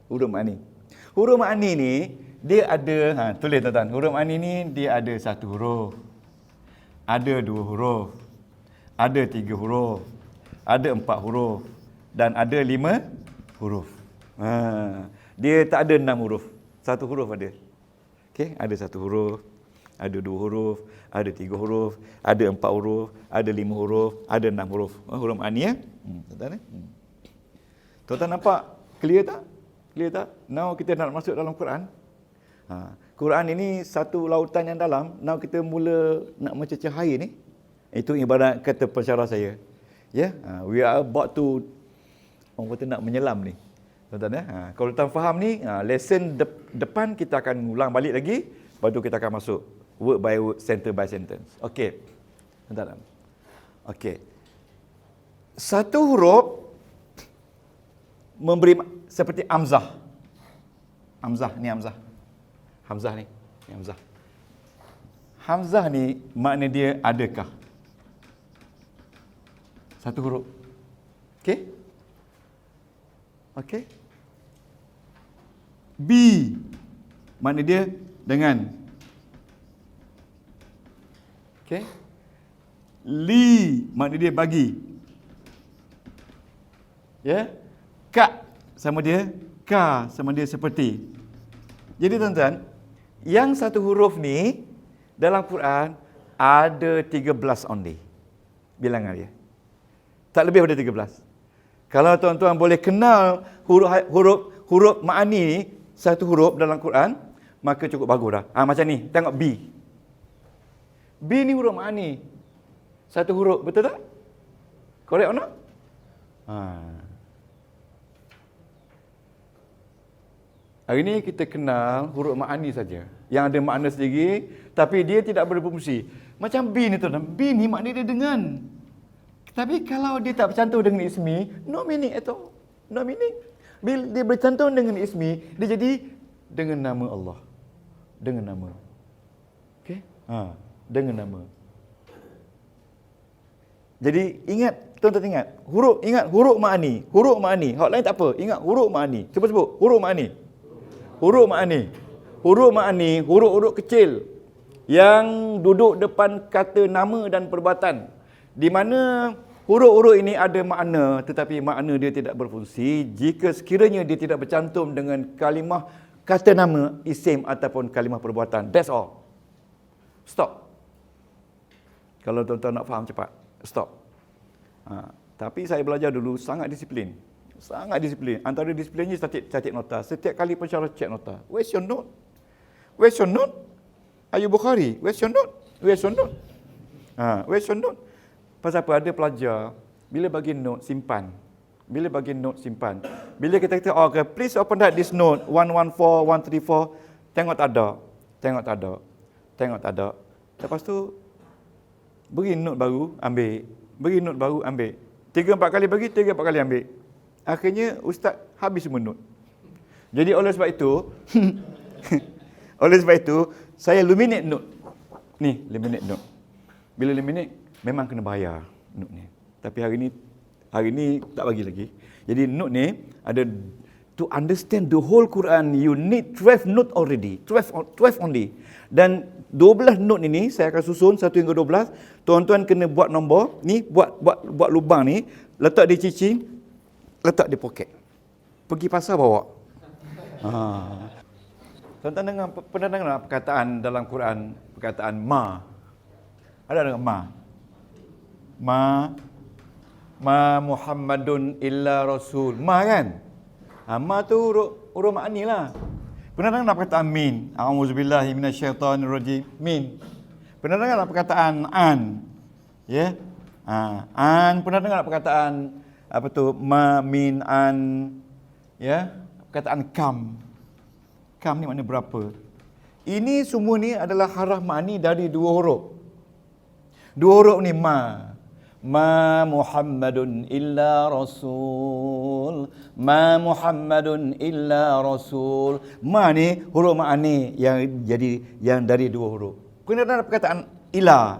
Speaker 1: Huruf ma'ani. Huruf ma'ani ni, dia ada, tulis tuan-tuan. Huruf ma'ani ni, dia ada 1 huruf. Ada 2 huruf. Ada 3 huruf. Ada 4 huruf. Dan ada 5 huruf. Dia tak ada 6 huruf. 1 huruf ada. Okey, ada 1 huruf. Ada 2 huruf, ada 3 huruf, ada 4 huruf, ada 5 huruf, ada 6 huruf. Huruf ma'ani ya. Tuan-tuan Tuan-tuan nampak? Clear tak? Now kita nak masuk dalam Quran. Quran ini satu lautan yang dalam. Now kita mula nak mencecah air ni. Itu ibarat kata pensyarah saya. Ya, we are about to orang kata nak menyelam ni. Tuan-tuan ya. Kalau tuan faham ni, lesson depan kita akan ulang balik lagi. Lepas tu kita akan masuk word by word, sentence by sentence. Okey. Tuan-tuan. Okey. Satu huruf memberi seperti hamzah. Hamzah ni hamzah. Hamzah ni. Ni hamzah. Hamzah ni makna dia adakah? Satu huruf. Okey? Okey? B, makna dia dengan. Okey? Li, makna dia bagi. Ya? Ka sama dia, ka sama dia seperti. Jadi tuan-tuan, yang satu huruf ni dalam Quran ada 13 only. Bilangan dia. Tak lebih daripada 13. Kalau tuan-tuan boleh kenal huruf ma'ani ni, satu huruf dalam Quran, maka cukup bagus dah. Macam ni, tengok B. B ni huruf ma'ani. Satu huruf, betul tak? Correct or not? Hari ni kita kenal huruf ma'ani saja. Yang ada makna sendiri, tapi dia tidak berfungsi. Macam B ni tuan-tuan. B ni makna dia dengan. Tapi kalau dia tak bercantum dengan ismi, no meaning at all. No meaning. Bila dia bercantum dengan ismi, dia jadi dengan nama Allah. Dengan nama. Okey? Dengan nama. Jadi ingat, tuan-tuan ingat. Huruf ma'ani. Huruf ma'ani. Hak lain tak apa. Ingat huruf ma'ani. Cuba sebut. Huruf ma'ani. Huruf ma'ani. Huruf ma'ani, huruf-huruf kecil yang duduk depan kata nama dan perbuatan. Di mana huruf-huruf ini ada makna, tetapi makna dia tidak berfungsi jika sekiranya dia tidak bercantum dengan kalimah kata nama, isim ataupun kalimah perbuatan. That's all. Stop. Kalau tuan-tuan nak faham cepat, stop. Tapi saya belajar dulu sangat disiplin. Sangat disiplin. Antara disiplinnya catat nota. Setiap kali pensyarah cek nota. Where's your note? Where's your note? Are you Bukhari? Where's your note? Where's your note? Where's your note? Pasal apa? Ada pelajar, bila bagi note, simpan. Bila bagi note, simpan. Bila kita kata, okay, please open that this note, 114, 134, tengok tak ada. Tengok tak ada. Tengok tak ada. Lepas tu, beri note baru, ambil. Beri note baru, ambil. 3-4 kali bagi, 3-4 kali ambil. Akhirnya, ustaz habis semua note. Jadi oleh sebab itu, saya laminate note. Ni, laminate note. Bila laminate, memang kena bayar note ni. Tapi hari ni tak bagi lagi. Jadi note ni ada, to understand the whole Quran, you need 12 note already. 12 only. Dan 12 note ini saya akan susun 1 hingga 12. Tuan-tuan kena buat nombor ni, buat lubang ni, letak di cicing, letak di poket. Pergi pasar bawa. Tuan-tuan pernah dengar perkataan dalam Quran, perkataan ma? Ada dengar ma? Ma Muhammadun illa Rasul. Ma kan? Ma tu huruf ma'ani lah. Pernah dengar perkataan min? A'udzubillahi minasyaitonirrajim. Min. Pernah dengar perkataan an? Ya? An. Pernah dengar perkataan apa tu? Ma, min, an. Ya? Perkataan kam. Kam ni makna berapa? Ini semua ni adalah haraf ma'ani dari 2 huruf. 2 huruf ni ma. Ma Muhammadun illa Rasul. Ma Muhammadun illa Rasul. Ma ni huruf ma'ani yang dari 2 huruf. Kemudian ada perkataan ila.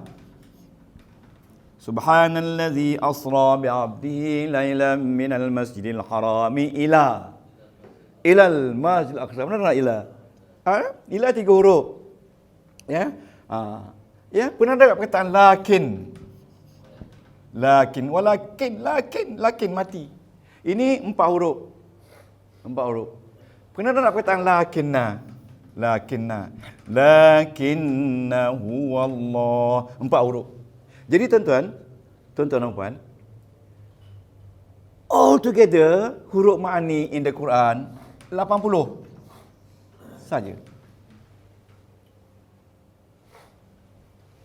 Speaker 1: Subhanallazi asra bi'abdihi lailan minal masjidil harami ila. Ilal masjidil aqsa. Benar tak ila? Ila 3 huruf. Ya? Ya, pernah ada perkataan lakin. Lakin mati. Ini 4 huruf. 4 huruf. Pernah ada perkataan lakinna. Lakinna huwallah. 4 huruf. Jadi tuan-tuan dan puan, all together huruf ma'ani in the Quran 80 saja.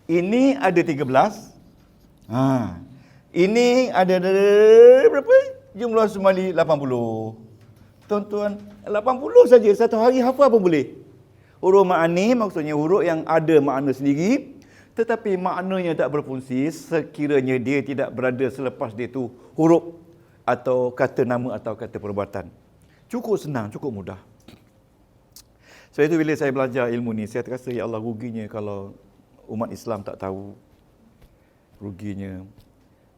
Speaker 1: Ini ada 13. Ini ada berapa? Jumlah semali 80. Tuan-tuan, 80 saja. Satu hari hafal pun boleh. Huruf ma'ani maksudnya huruf yang ada makna sendiri, tetapi maknanya tak berfungsi sekiranya dia tidak berada selepas dia tu huruf atau kata nama atau kata perbuatan. Cukup senang, cukup mudah. Sebab itu bila saya belajar ilmu ni, saya terasa, ya Allah, ruginya kalau umat Islam tak tahu. Ruginya.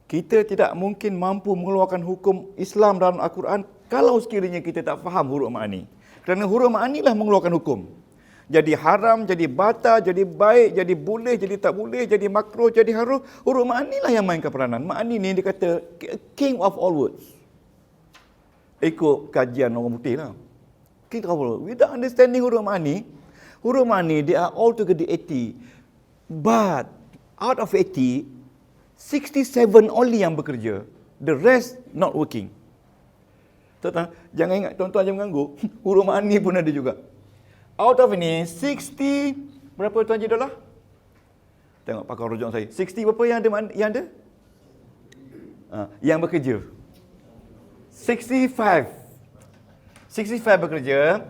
Speaker 1: Kita tidak mungkin mampu mengeluarkan hukum Islam dalam Al-Quran kalau sekiranya kita tak faham huruf ma'ani. Kerana huruf ma'ani lah mengeluarkan hukum. Jadi haram, jadi batal, jadi baik, jadi boleh, jadi tak boleh, jadi makruh, jadi haram. Huruf ma'ani lah yang mainkan peranan. Ma'ani ni dia kata king of all words. Ikut kajian orang putih lah. King of all words. Without understanding huruf ma'ani, they are all together 80. But out of 80, 67 only yang bekerja. The rest not working. Tuan-tuan, jangan ingat, tuan-tuan jangan mengganggu. Huruf ma'ani pun ada juga. Out of ini, 60, berapa tuan Haji Dollah? Tengok pakar rujuk saya. 60 berapa yang ada? Yang bekerja. 65 bekerja.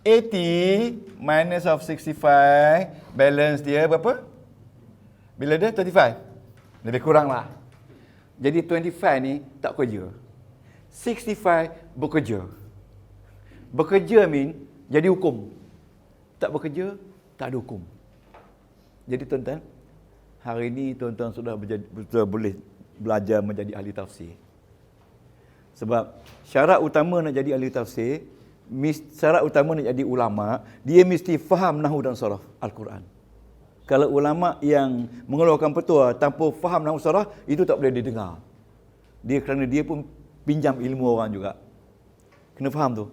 Speaker 1: 80 minus of 65, balance dia berapa? Bila dia 25? Lebih kurang lah. Jadi 25 ni tak kerja. 65 bekerja. Bekerja mean jadi hukum. Tak bekerja, tak ada hukum. Jadi tuan-tuan, hari ini tuan-tuan sudah boleh belajar menjadi ahli tafsir. Sebab syarat utama nak jadi ahli tafsir, syarat utama nak jadi ulama, dia mesti faham nahwu dan saraf Al-Quran. Kalau ulama yang mengeluarkan petua tanpa faham nahwu saraf, itu tak boleh didengar. Kerana dia pun pinjam ilmu orang juga. Kena faham tu.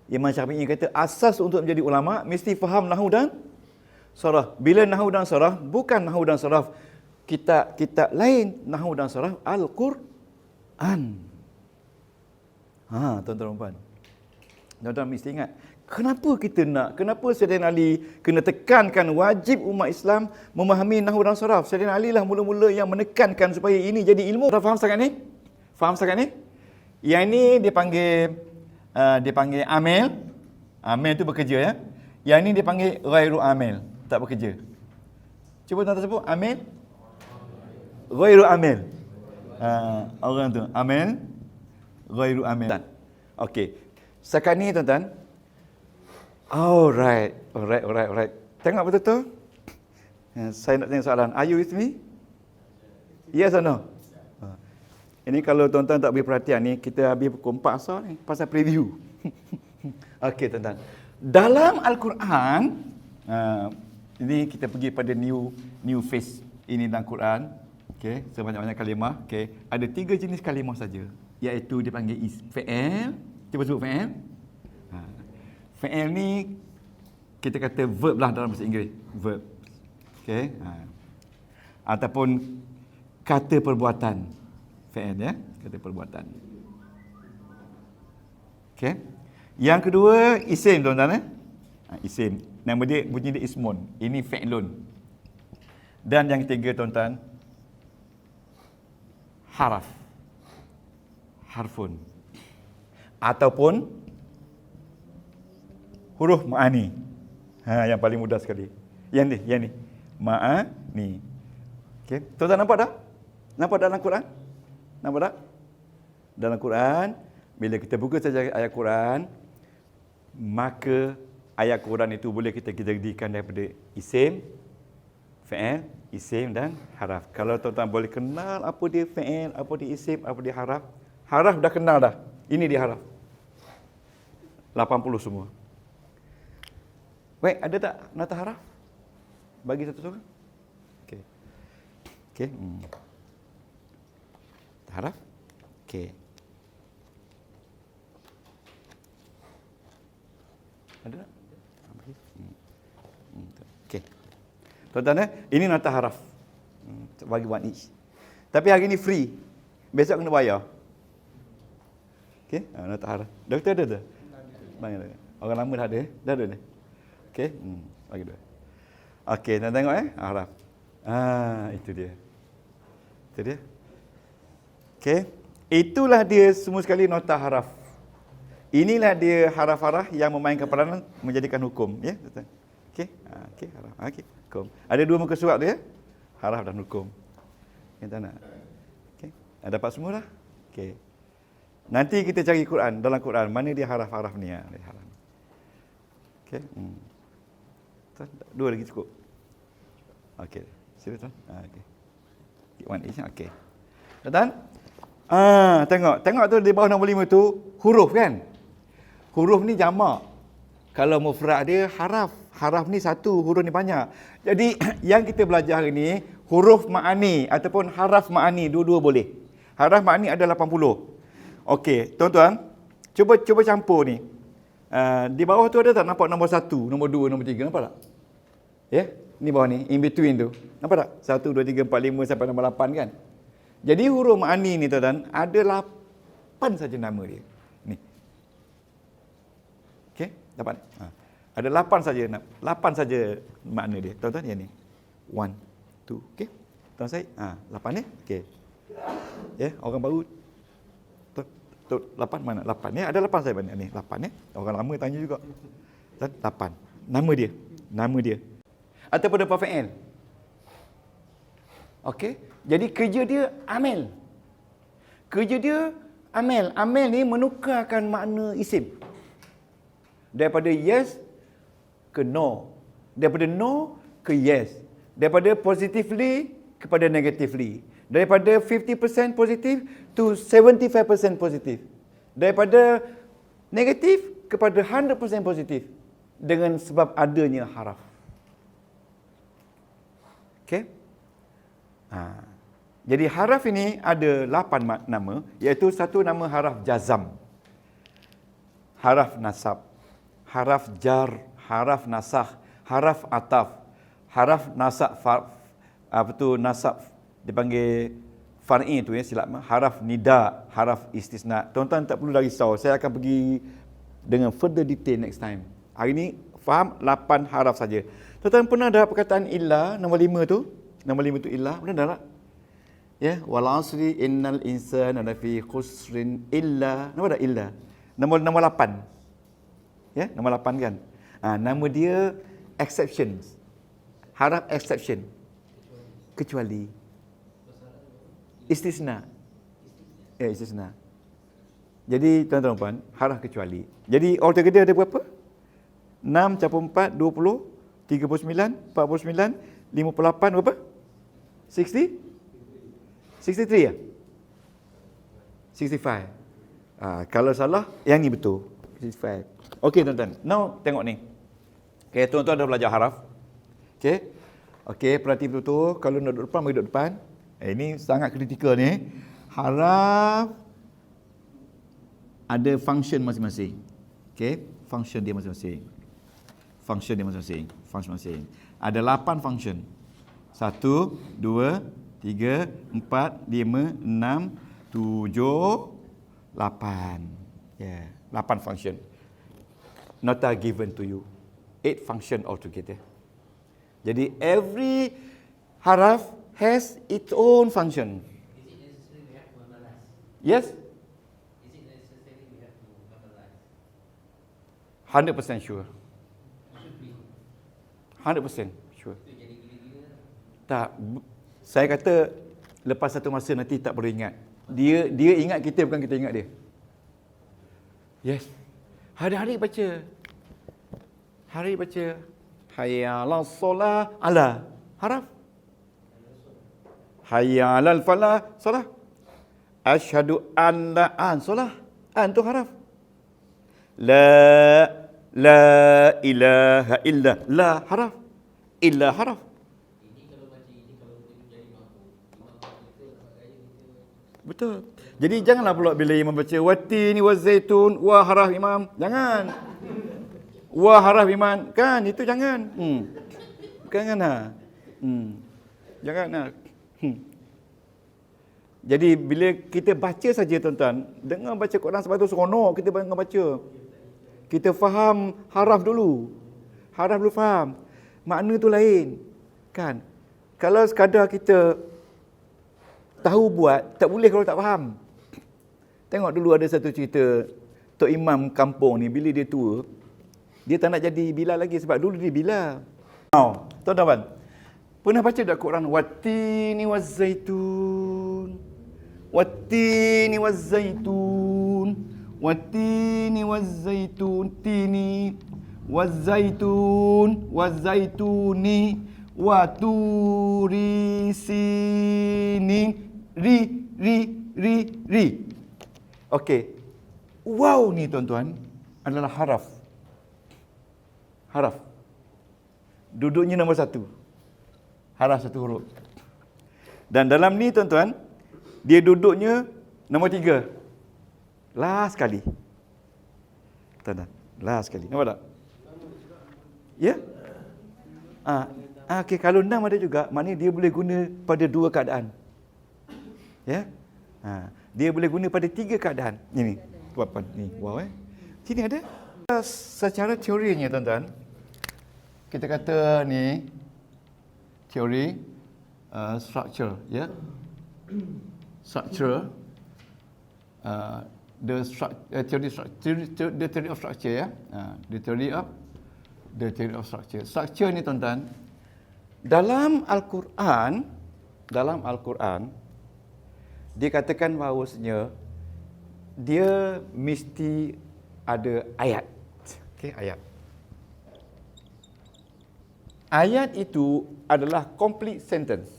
Speaker 1: Imam Syafi'i kata asas untuk menjadi ulama mesti faham nahwu dan saraf. Bila nahwu dan saraf, bukan nahwu dan saraf kitab lain, nahwu dan saraf Al-Quran. Tuan-tuan dan puan. Tuan-tuan mesti ingat, kenapa Sayyidina Ali kena tekankan wajib umat Islam memahami nahwu dan saraf. Sayyidina Ali lah mula-mula yang menekankan supaya ini jadi ilmu. Faham setakat ni? Faham setakat ni? Yang ni dia panggil amil. Amil tu bekerja ya. Yang ni dia panggil ghairu amil, tak bekerja. Cuba tuan-tuan sebut amil. Ghairu amil. Orang tu amil, ghairu amil. Okey. Sekarang ni tuan-tuan. Alright. Tengok betul-betul. Saya nak tanya soalan. Are you with me? Yes or no? Ini kalau tuan-tuan tak beri perhatian ni, kita habis pukul 4 asar ni, pasal preview. Okey tuan-tuan. Dalam Al-Quran, ini kita pergi pada new phase. Ini dalam Quran. Okey, sebanyak-banyak kalimah. Okey, ada 3 jenis kalimah saja. Iaitu dipanggil fi'il. Cuba sebut fi'il. Fi'il ni, kita kata verb lah dalam bahasa Inggeris. Verb. Okey. Ataupun kata perbuatan. Fi'il ya, kata perbuatan. Okey. Yang kedua isim tuan-tuan isim. Nama dia bunyi dia ismun. Ini fi'lun. Dan yang ketiga tuan-tuan haraf. Harfun. Ataupun huruf ma'ani. Yang paling mudah sekali. Yang ni. Ma'ani. Okey. Tuan-tuan nampak dah? Nampak dalam Quran? Nampak tak? Dalam Quran, bila kita buka saja ayat Quran, maka ayat Quran itu boleh kita jadikan daripada isim, fi'il, isim dan haraf. Kalau tuan-tuan boleh kenal apa dia fi'il, apa dia isim, apa dia haraf. Haraf dah kenal dah. Ini dia haraf. 80 semua. Wait, ada tak nota haraf? Bagi satu orang. Okey. Okey. Haraf? Okey. Ada tak? Okey. Tuan-tuan ini nota haraf. Bagi one each. Tapi hari ni free. Besok kena bayar. Okey, nota haraf. Doktor ada tak? Mana ada? Orang lama dah ada. Dah ada. Okey. Bagi dua. Okey, tuan tengok haraf. Itu dia. Itu dia. Okey. Itulah dia semua sekali nota haraf. Inilah dia haraf-haraf yang memainkan peranan menjadikan hukum, ya. Okey. Okey, haraf. Okey, hukum. Ada 2 muka surat tu ya. Haraf dan hukum. Kita nak. Okey. Dapat semua dah? Okey. Nanti kita cari Quran, dalam Quran mana dia haraf-haraf ni ya. Haraf. Okey. 2 lagi cukup. Okey. Sila tuan. Okey. One each. Okey. Tuan-tuan? Tengok tu di bawah nombor 5 tu huruf kan? Huruf ni jamak. Kalau mufrad dia haraf. Haraf ni satu, huruf ni banyak. Jadi yang kita belajar hari ni huruf ma'ani ataupun haraf ma'ani, dua-dua boleh. Haraf ma'ani ada 80. Okey, tuan-tuan, cuba campur ni. Di bawah tu ada tak nampak nombor 1, nombor 2, nombor 3, nampak tak? Ya, ni bawah ni, in between tu. Nampak tak? 1 2 3 4 5 sampai nombor 8 kan? Jadi huruf ma'ani ni tuan-tuan ada 8 saja nama dia. Ni. Okey, 8. Ada 8 saja makna dia. Tuan-tuan yang ni. 1 2, okey. Tuan saya 8 ni. Okey. Ya, orang baru 8 mana? 8 ni ada 8 saya banyak ni. 8 ni. Orang lama tanya juga. 8. Nama dia. Ataupun ada perfect L. Okey. Jadi kerja dia amel. Amel ni menukarkan makna isim. Daripada yes ke no. Daripada no ke yes. Daripada positively kepada negatively. Daripada 50% positif to 75% positif. Daripada negatif kepada 100% positif. Dengan sebab adanya haraf. Okey? Jadi haraf ini ada 8 nama, iaitu satu nama haraf jazam. Haraf nasab. Haraf jar, haraf nasakh, haraf ataf, haraf nasab nasab dipanggil far'i tu ya, silap, haraf nida, haraf istisna. Tuan-tuan tak perlu dah risau, saya akan pergi dengan further detail next time. Hari ni faham 8 haraf saja. Tuan-tuan pernah ada perkataan illa nombor 5 tu? Nombor 5 tu illa, pernah dah tak? Ya, wal asri innal insana lafi khusrin illa. Nampak tak illa? Nombor 8. Ya, nombor 8 kan? Nama dia exceptions. Haraf exception. Kecuali. Istisna. Ya, istisna. Jadi tuan-tuan, haraf kecuali. Jadi altogether ada berapa? 6 campur 4, 20, 39, 49, 58, berapa? 60? 63 ya? 65. Kalau salah, yang ni betul. 65. Okey tuan-tuan. Now tengok ni. Okey, tuan-tuan dah belajar haraf. Okey. Okey, perhati betul-betul. Kalau nak duduk depan, mari duduk depan. Ini sangat kritikal ni. Haraf ada function masing-masing. Okey, function dia masing-masing. Ada 8 function. 1, 2, 3, 4, 5, 6, 7, 8. Ya, 8 function. Nota given to you. 8 function altogether. Jadi every haraf has its own function.
Speaker 2: Is it necessary we have to memorize?
Speaker 1: Yes?
Speaker 2: Is it necessary we have to memorize?
Speaker 1: 100% sure.
Speaker 2: Should be.
Speaker 1: 100% sure.
Speaker 2: Itu jadi gila-gila.
Speaker 1: Tak, saya kata lepas satu masa nanti tak perlu ingat. Dia ingat kita, bukan kita ingat dia. Yes. Hari-hari baca. Hayya 'alas solah, ala haraf. Hayya 'alal falah, solah. Asyhadu an la an, solah. An tu haraf. La ilaha illa, la haraf. Illa haraf.
Speaker 2: Ini kalau baca ini, kalau boleh jadi mampu, imam kita dapat gaya kita.
Speaker 1: Betul. Jadi janganlah pula bila imam baca watini wazaitun, wa haraf imam. Jangan. Wa haraf imam. Kan itu jangan. Janganlah. Janganlah. Jadi bila kita baca saja tuan-tuan, dengar baca Quran sebab tu seronok kita dengar baca. Kita faham haraf dulu. Haraf dulu faham. Makna tu lain. Kan? Kalau sekadar kita tahu buat, tak boleh kalau tak faham. Tengok dulu ada satu cerita Tok Imam kampung ni, bila dia tua, dia tak nak jadi Bilal lagi sebab dulu dia Bilal. Tuan-tuan, pernah baca tak Quran? Wattini wazzaitun. Wattini wazzaitun. Wattini wazzaitun. Tini wazzaitun. Wazzaituni. Waturi sinin. ri. Okey. Wow ni tuan-tuan adalah haraf. Duduknya nombor 1. Haraf satu huruf. Dan dalam ni tuan-tuan, dia duduknya nombor 3. Last sekali. Tuan-tuan, last sekali. Nampak tak? Ya? Okey, kalau 6 ada juga, maknanya dia boleh guna pada 2 keadaan. Ya? Dia boleh guna pada 3 keadaan. Ini, buat ni. Wow Sini ada. Secara teorinya tuan-tuan, kita kata ni teori structure, ya. Structure the theory of structure, ya. The theory of structure. Structure ni tuan-tuan, dalam Al-Quran dikatakan bahawasanya dia mesti ada ayat. Okey, ayat. Ayat itu adalah complete sentence.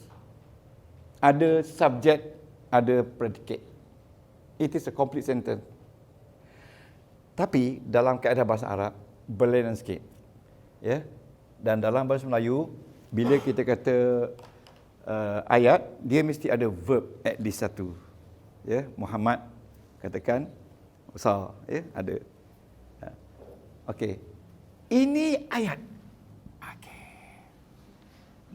Speaker 1: Ada subject, ada predicate. It is a complete sentence. Tapi dalam kaedah bahasa Arab berlainan sikit. Ya. Dan dalam bahasa Melayu, bila kita kata ayat, dia mesti ada verb at least satu. Ya, Muhammad katakan besar, ya, ada. Okey. Ini ayat.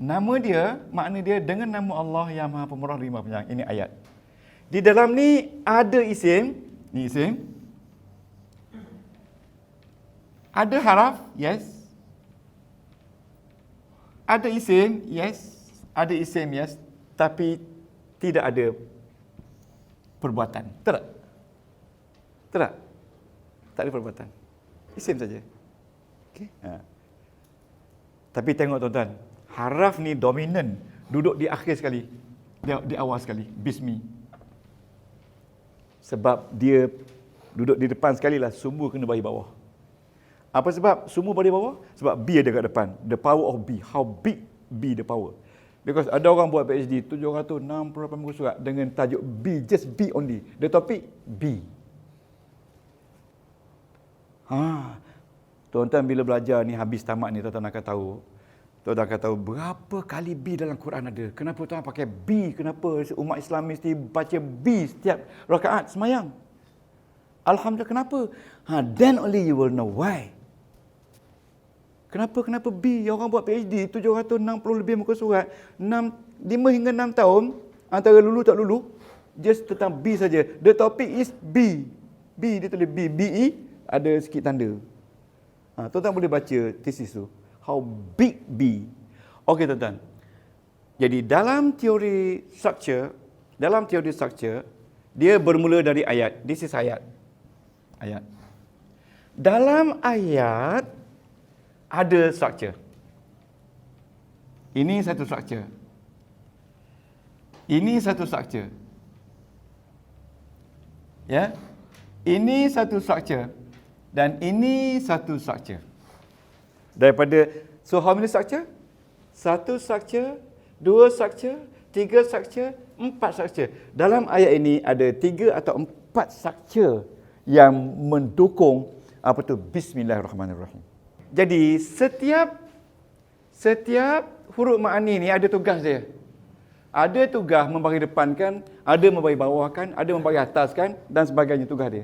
Speaker 1: Nama dia, makna dia dengan nama Allah yang Maha Pemurah lagi Maha Penyayang. Ini ayat. Di dalam ni ada isim, ni isim. Ada haraf, yes. Ada isim, yes. Ada isim, yes. Tapi tidak ada perbuatan. Tak? Tak ada perbuatan. Isim saja. Okey. Tapi tengok tuan-tuan, haraf ni dominan, duduk di akhir sekali, di awal sekali, bismi. Sebab dia duduk di depan sekali lah, semua kena bagi bawah. Apa sebab semua bagi bawah? Sebab B ada kat depan. The power of B. How big B the power. Because ada orang buat PhD 768 muka surat dengan tajuk B, just B only. The topic B. Tuan-tuan bila belajar ni habis tamat ni, tuan-tuan akan tahu. Tuan-tuan akan tahu berapa kali B dalam Quran ada. Kenapa tuan pakai B? Kenapa umat Islam mesti baca B setiap rakaat semayang? Alhamdulillah, kenapa? Then only you will know why. Kenapa B? Orang buat PhD 760 lebih muka surat, 5 hingga 6 tahun, antara lulu tak lulu, just tentang B saja. The topic is B. B dia tulis B, BE, ada sikit tanda. Tuan-tuan boleh baca tesis tu. How big B. Okey tuan-tuan. Jadi dalam teori structure, dia bermula dari ayat. This is ayat. Dalam ayat ada structure. Ini satu structure. Ini satu structure. Ya. Ini satu structure. Dan ini satu structure. Daripada, so how many structure? 1 structure, 2 structure, 3 structure, 4 structure. Dalam ayat ini ada 3 atau 4 structure yang mendukung apa tu? Bismillahirrahmanirrahim. Jadi setiap huruf ma'ani ni ada tugas dia. Ada tugas membagi depankan, ada membagi bawahkan, ada membagi ataskan dan sebagainya tugas dia.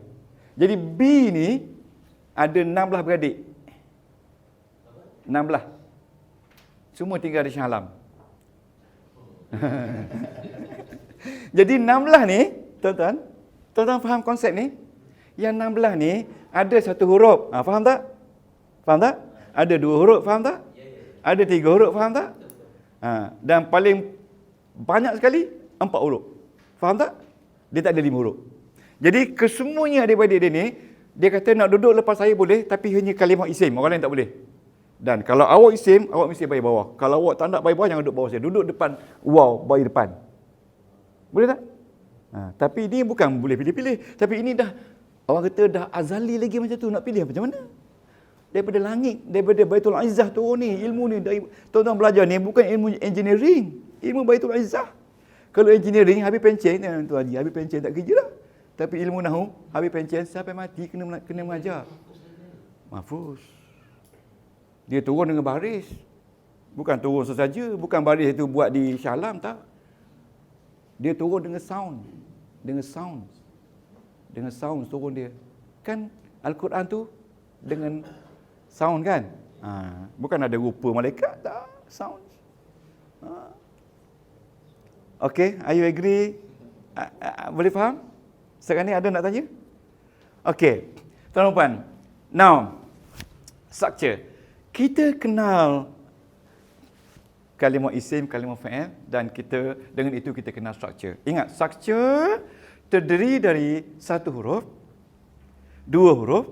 Speaker 1: Jadi B ni ada 16 beradik. 16. Semua tinggal di Shah Alam. Jadi 16 ni, tuan-tuan faham konsep ni? Yang 16 ni ada satu huruf. Faham tak? Ada 2 huruf, faham tak? Ada 3 huruf, faham tak? Dan paling banyak sekali 4 huruf. Faham tak? Dia tak ada 5 huruf. Jadi kesemuanya adik-adik dia ni, dia kata nak duduk lepas saya boleh, tapi hanya kalimah isim, orang lain tak boleh. Dan kalau awak isim, awak mesti bagi bawah. Kalau awak tak nak bagi bawah, jangan duduk bawah saya. Duduk depan, bagi depan. Boleh tak? Tapi ini bukan boleh pilih-pilih. Tapi ini dah, orang kata dah azali lagi macam tu. Nak pilih macam mana? Daripada langit, daripada Baitul Izzah turun ni. Ilmu ni, tuan-tuan belajar ni bukan ilmu engineering. Ilmu Baitul Izzah. Kalau engineering, habis pencen, Tuan Haji, habis pencen tak kerja lah. Tapi ilmu nahu, habis pencen, sampai mati kena mengajar. Mahfuz. Dia turun dengan baris. Bukan turun sesaja. Bukan baris itu buat di Syalam, tak. Dia turun dengan sound. Dengan sound turun dia. Kan Al-Quran tu dengan sound kan? Bukan ada rupa malaikat, tak. Sound. Okay, are you agree? Boleh faham? Sekarang ni ada nak tanya? Okay, tuan-tuan puan. Now, structure. Kita kenal kalimah isim, kalimah fa'il dan kita dengan itu kita kenal structure. Ingat, structure terdiri dari satu huruf, dua huruf,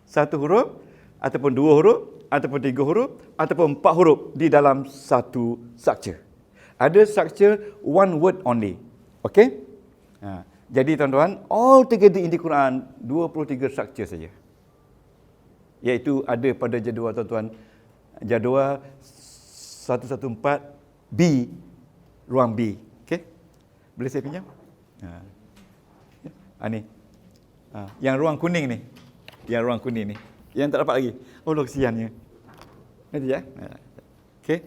Speaker 1: satu huruf, ataupun dua huruf, ataupun tiga huruf, ataupun empat huruf di dalam satu structure. Ada structure one word only. Okay? Jadi tuan-tuan, all together in the Quran, 23 structure saja. Iaitu ada pada jadual tuan-tuan. Jadual 114B, ruang B. Okay? Boleh saya pinjam? Ni. Yang ruang kuning ni. Yang ruang kuning ni. Yang tak dapat lagi. Oh, kesiannya. Nanti ya. Okay.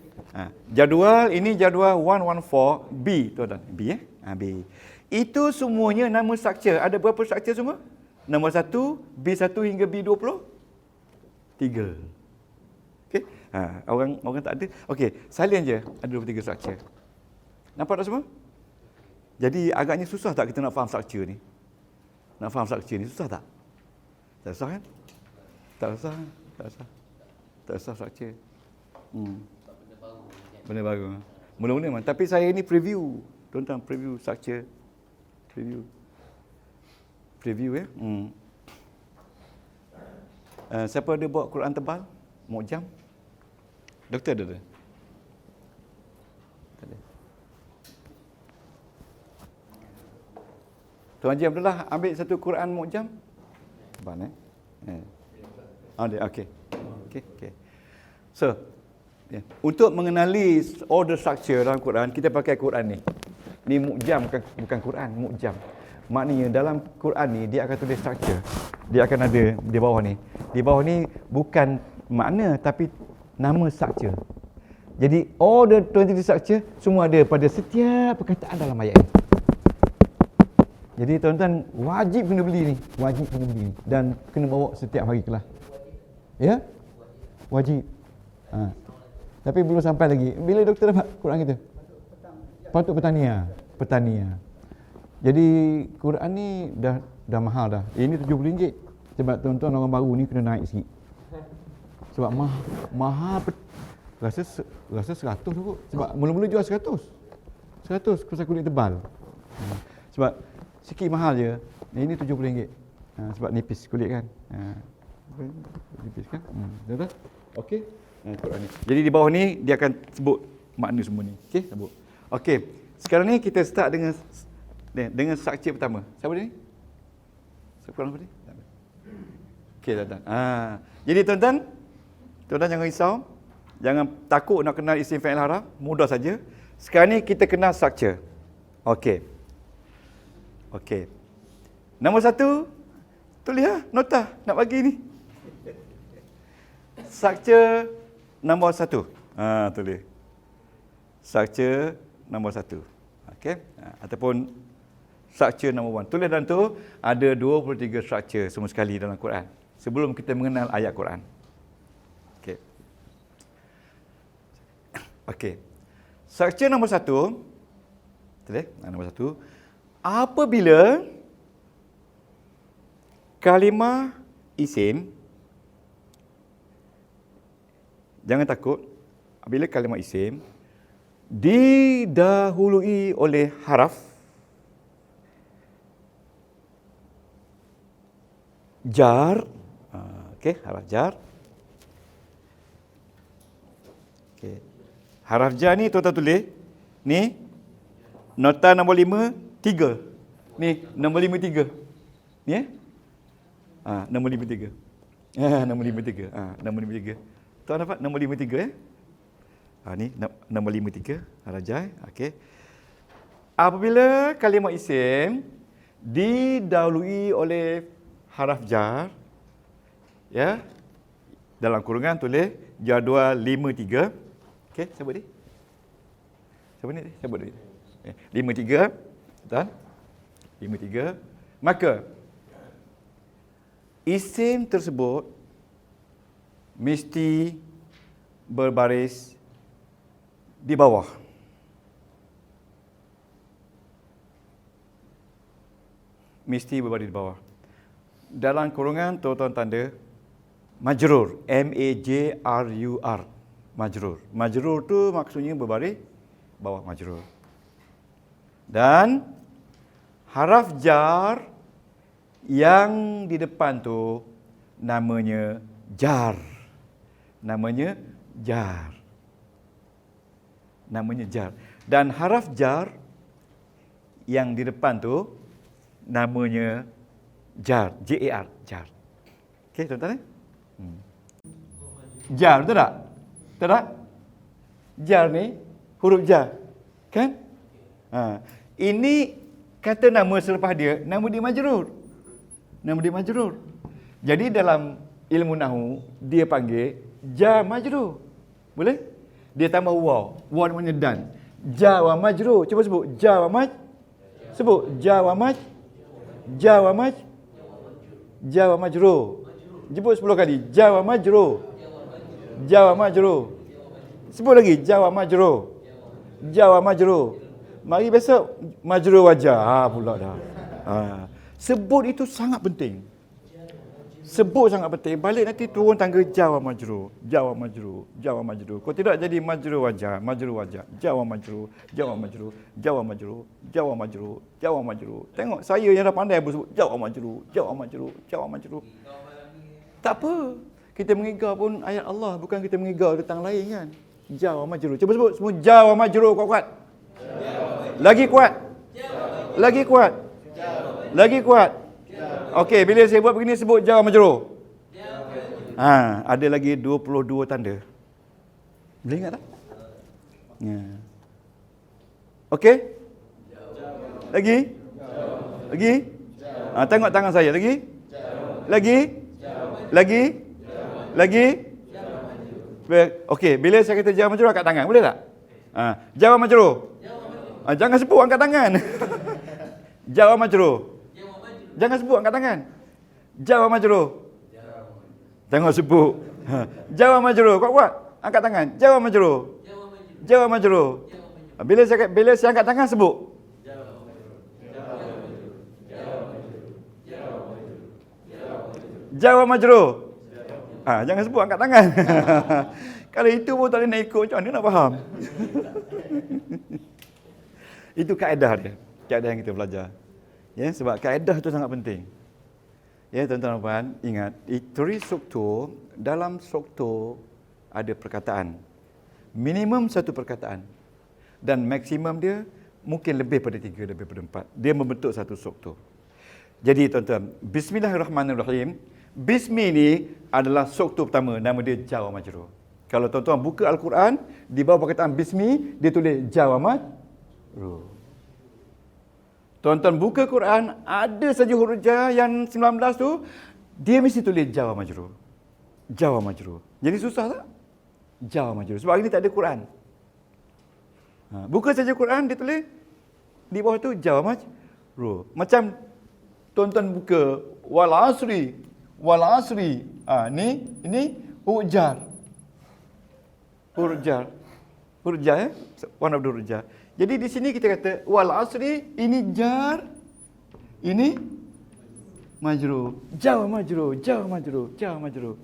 Speaker 1: Jadual ini jadual 114B, tuan-tuan. B B. Itu semuanya nama structure. Ada berapa structure semua? Nombor 1, B1 hingga B20? 3. Okey. Orang tak ada. Okey, salin je ada 23 structure. Nampak tak semua? Jadi agaknya susah tak kita nak faham structure ni? Nak faham structure ni susah tak? Tak susah kan? Tak susah. Tak susah structure. Benda baru. Mula-mula memang. Tapi saya ni preview. Tuan-tuan, preview structure. Preview ya. Siapa ada bawa Quran tebal? Mu'jam? Doktor ada? Tak ada. Tuan Haji Abdullah ambil satu Quran Mu'jam? Tebal ada, okey. So, untuk mengenali order structure dalam Quran, kita pakai Quran ni. Ni Mu'jam, bukan Quran, Mu'jam. Maknanya dalam Quran ni, dia akan tulis structure. Dia akan ada di bawah ni. Di bawah ni bukan makna, tapi nama structure. Jadi, all the 23 structure, semua ada pada setiap perkataan dalam ayat ni. Jadi, tuan-tuan, wajib kena beli ni. Dan kena bawa setiap hari kelas. Ya? Wajib. Tapi belum sampai lagi. Bila doktor dapat Quran kita? Patut Pertaniah. Jadi Quran ni dah mahal dah. Ini RM70. Sebab tuan-tuan orang baru ni kena naik sikit. Sebab mahal. Rasa 100 kot. Sebab mula-mula jual 100 kursa kulit tebal. Sebab sikit mahal je. Ini RM70. Sebab nipis kulit kan. Nipis kan. Betul? Okey. Quran ni. Jadi di bawah ni dia akan sebut makna semua ni. Okey, sebut. Okey. Sekarang ni kita start dengan structure pertama. Siapa dia ni? Siapa apa ni? Okey, tuan-tuan. Jadi tuan-tuan jangan risau. Jangan takut nak kenal isim fa'il haraf, mudah saja. Sekarang ni kita kenal structure. Okey. Nombor 1 tulis nota nak bagi ni. Structure nombor 1. Tulis. Structure nombor 1. Okey. Ataupun structure nombor 1. Tulis dalam tu ada 23 structure semua sekali dalam Quran. Sebelum kita mengenal ayat Quran. Okey. Structure nombor 1. Tulis. Nombor 1. Apabila kalimah isim, jangan takut, bila kalimah isim didahului oleh haraf jar, haraf jar. Haraf jar ni tuan-tuan tulis, ni nota nombor 5, 3. Ni nombor 5, 3. Ni nombor 5, 3. Nombor 5, 3. Nombor 5, 3. Tuan dapat nombor 5, 3 ni nombor 5, 3. Haraf jar. Okey. Apabila kalimah isim didahului oleh haraf jar, ya, dalam kurungan tulis jadual 53. Okey, sebut ni. Sebut ni, sebut ni. 53, betul? 53. Maka isim tersebut mesti berbaris di bawah. Mesti berbaris di bawah. Dalam kurungan tuan-tuan tanda majrur, M-A-J-R-U-R, majrur. Majrur tu maksudnya berbaris bawah majrur. Dan haraf jar yang di depan tu namanya jar. Namanya jar. Namanya jar. Dan haraf jar yang di depan tu namanya jar. J-A-R, jar. Okey, tuan-tuan. Jar, betul tak? Betul tak? Jar ni huruf jar. Kan? Ini kata nama selepas dia, nama dia majrur. Nama dia majrur. Jadi dalam ilmu nahwu, dia panggil jar majrur. Boleh? Dia tambah waw. Waw namanya dan. Jar wa majrur. Cuba sebut. Jar wa maj. Sebut. Jar wa maj. Jar wa maj. Jar wa majrur. Sebut 10 kali. Jar wa majrur. Jar wa majrur. Sebut lagi. Jar wa majrur. Jar wa majrur. Mari besok majrur wajah. Pula dah. Sebut itu sangat penting. Sebut sangat penting. Balik nanti turun tangga jar wa majrur. Jar wa majrur. Jar wa majrur. Kalau tidak jadi majrur wajah. Majrur wajah. Jar wa majrur. Jar wa majrur. Jar wa majrur. Jar wa majrur. Jar wa majrur. Tengok saya yang dah pandai bersebut jar wa majrur. Jar wa majrur. Jar wa majrur. Tak apa. Kita mengigau pun ayat Allah. Bukan kita mengigau tentang lain kan. Jar wa majrur. Cuba sebut semua jar wa majrur kuat-kuat. Lagi kuat. Lagi kuat. Lagi kuat. Okey, bila saya buat begini sebut jar wa majrur. Ada lagi 22 tanda. Boleh ingat tak? Ya. Okey? Lagi? Lagi? Tengok tangan saya lagi? Lagi? Lagi? Lagi? Okey, bila saya kata jar wa majrur angkat tangan, boleh tak? Jar wa majrur. Jangan sebut angkat tangan. Jar wa majrur. Jangan sebut angkat tangan. Jar wa majrur. Tengok sebut. Jar wa majrur. Kuat-kuat. Angkat tangan. Jar wa majrur. Jar wa majrur. Bila saya angkat tangan sebut. Jar wa majrur. Jangan sebut angkat tangan. Kalau itu pun tak boleh nak ikut, macam mana nak faham? Itu kaedah dia. Kaedah yang kita belajar. Ya, sebab kaedah itu sangat penting. Ya, tuan-tuan dan puan, ingat, teori struktur, dalam struktur ada perkataan. Minimum satu perkataan. Dan maksimum dia mungkin lebih pada 3, lebih pada 4. Dia membentuk satu struktur. Jadi tuan-tuan, Bismillahirrahmanirrahim. Bismi ni adalah struktur pertama, nama dia jar wa majrur. Kalau tuan-tuan buka Al-Quran, di bawah perkataan Bismi, dia tulis jar wa majrur. Tuan-tuan buka Quran, ada saja huruf jar yang 19 tu, dia mesti tulis jar wa majrur. Jar wa majrur. Jadi susah tak? Jar wa majrur. Sebab hari ni tak ada Quran. Buka saja Quran, dia tulis di bawah tu jar wa majrur. Macam tuan-tuan buka wal asri. Wal asri. Ini huruf jar. Huruf jar. Huruf jar, ya? One of the huruf jar. Jadi di sini kita kata wal asri, ini jar, ini majrur. Jar wa majrur, jar wa majrur, jar wa majrur.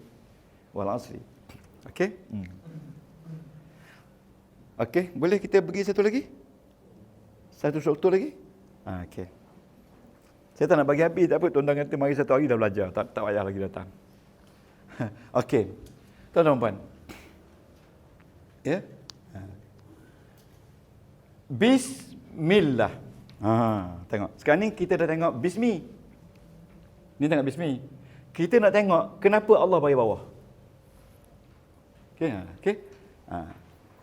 Speaker 1: Wal asri. Okey? Okey, boleh kita pergi satu lagi? Satu struktur lagi? Okey. Saya tak nak bagi habis, tak apa, tuan-tuan kata mari satu hari dah belajar, tak payah lagi datang. Okey. Tuan-tuan dan puan. Ya? Bismillah. Tengok. Sekarang ni kita dah tengok Bismi. Ni tengok Bismi. Kita nak tengok kenapa Allah bagi bawah. Okey. Okey.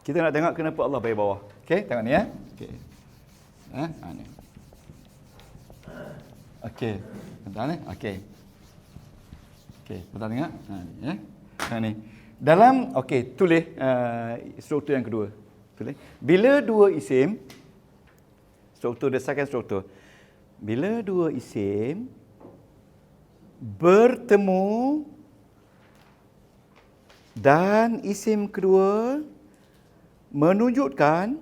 Speaker 1: Kita nak tengok kenapa Allah bagi bawah. Okey, tengok ni ya. Okey. Ni. Okey. Tuan ni. Okey. Okey, tuan tengok. Ni ni. Dalam tulis struktur yang kedua. Tulis. Bila dua isim struktur the second struktur. Bila dua isim bertemu dan isim kedua menunjukkan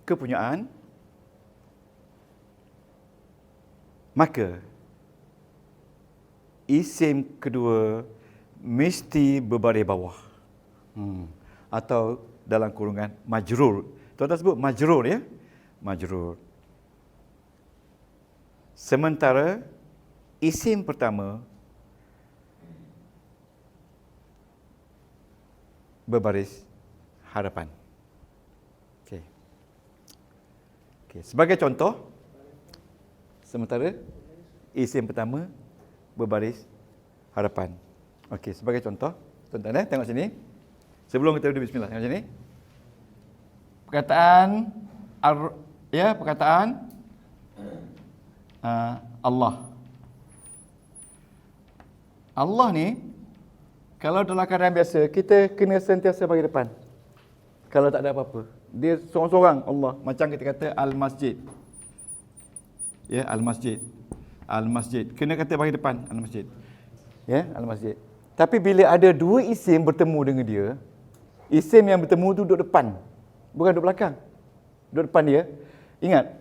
Speaker 1: kepunyaan, maka isim kedua mesti berbaris bawah. Atau dalam kurungan majrur. Tuan-tuan sebut majrur ya. Majrur. Sementara isim pertama berbaris hadapan. Okey. Sebagai contoh, sementara isim pertama berbaris hadapan. Okey, sebagai contoh, tuan-tuan tengok sini. Sebelum kita berdua bismillah, tengok sini. Perkataan Allah. Allah ni, kalau dalam keadaan biasa, kita kena sentiasa bagi depan. Kalau tak ada apa-apa. Dia seorang-seorang Allah. Macam kita kata Al-Masjid. Ya, Al-Masjid. Al-Masjid. Kena kata bagi depan Al-Masjid. Ya, Al-Masjid. Tapi bila ada dua isim bertemu dengan dia, isim yang bertemu tu duduk depan. Bukan duduk belakang. Duduk depan dia. Ingat.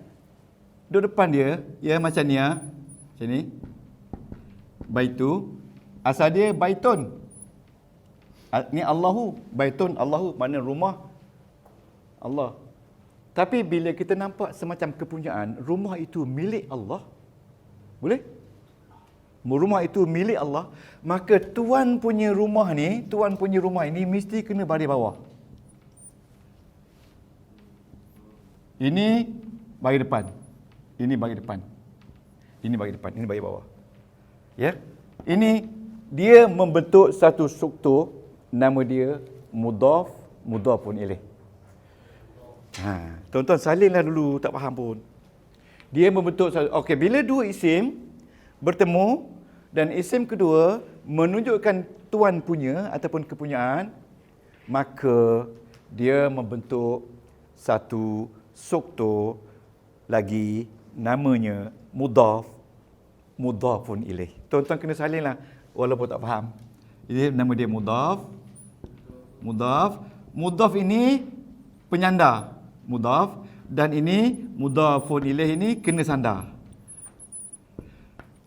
Speaker 1: Duduk depan dia, ya macam ni ya. Macam ni. Baitu. Asal dia baitun. Ni Allahu. Baitun Allahu. Maknanya rumah Allah. Tapi bila kita nampak semacam kepunyaan, rumah itu milik Allah. Boleh? Rumah itu milik Allah. Maka tuan punya rumah ini mesti kena baris bawah. Ini bagi depan. Ini bagi depan. Ini bagi depan. Ini bagi bawah. Ya. Ini dia membentuk satu struktur, nama dia mudhafun ilaih. Tuan-tuan salinlah dulu, tak faham pun. Dia membentuk satu. Okey, bila dua isim bertemu dan isim kedua menunjukkan tuan punya ataupun kepunyaan, maka dia membentuk satu struktur lagi, namanya mudhafun ilaih. Tuan-tuan kena salinlah walaupun tak faham. Jadi nama dia mudhaf. Mudhaf ini penyandar. Mudhaf. Dan ini mudhafun ilaih ini kena sandar.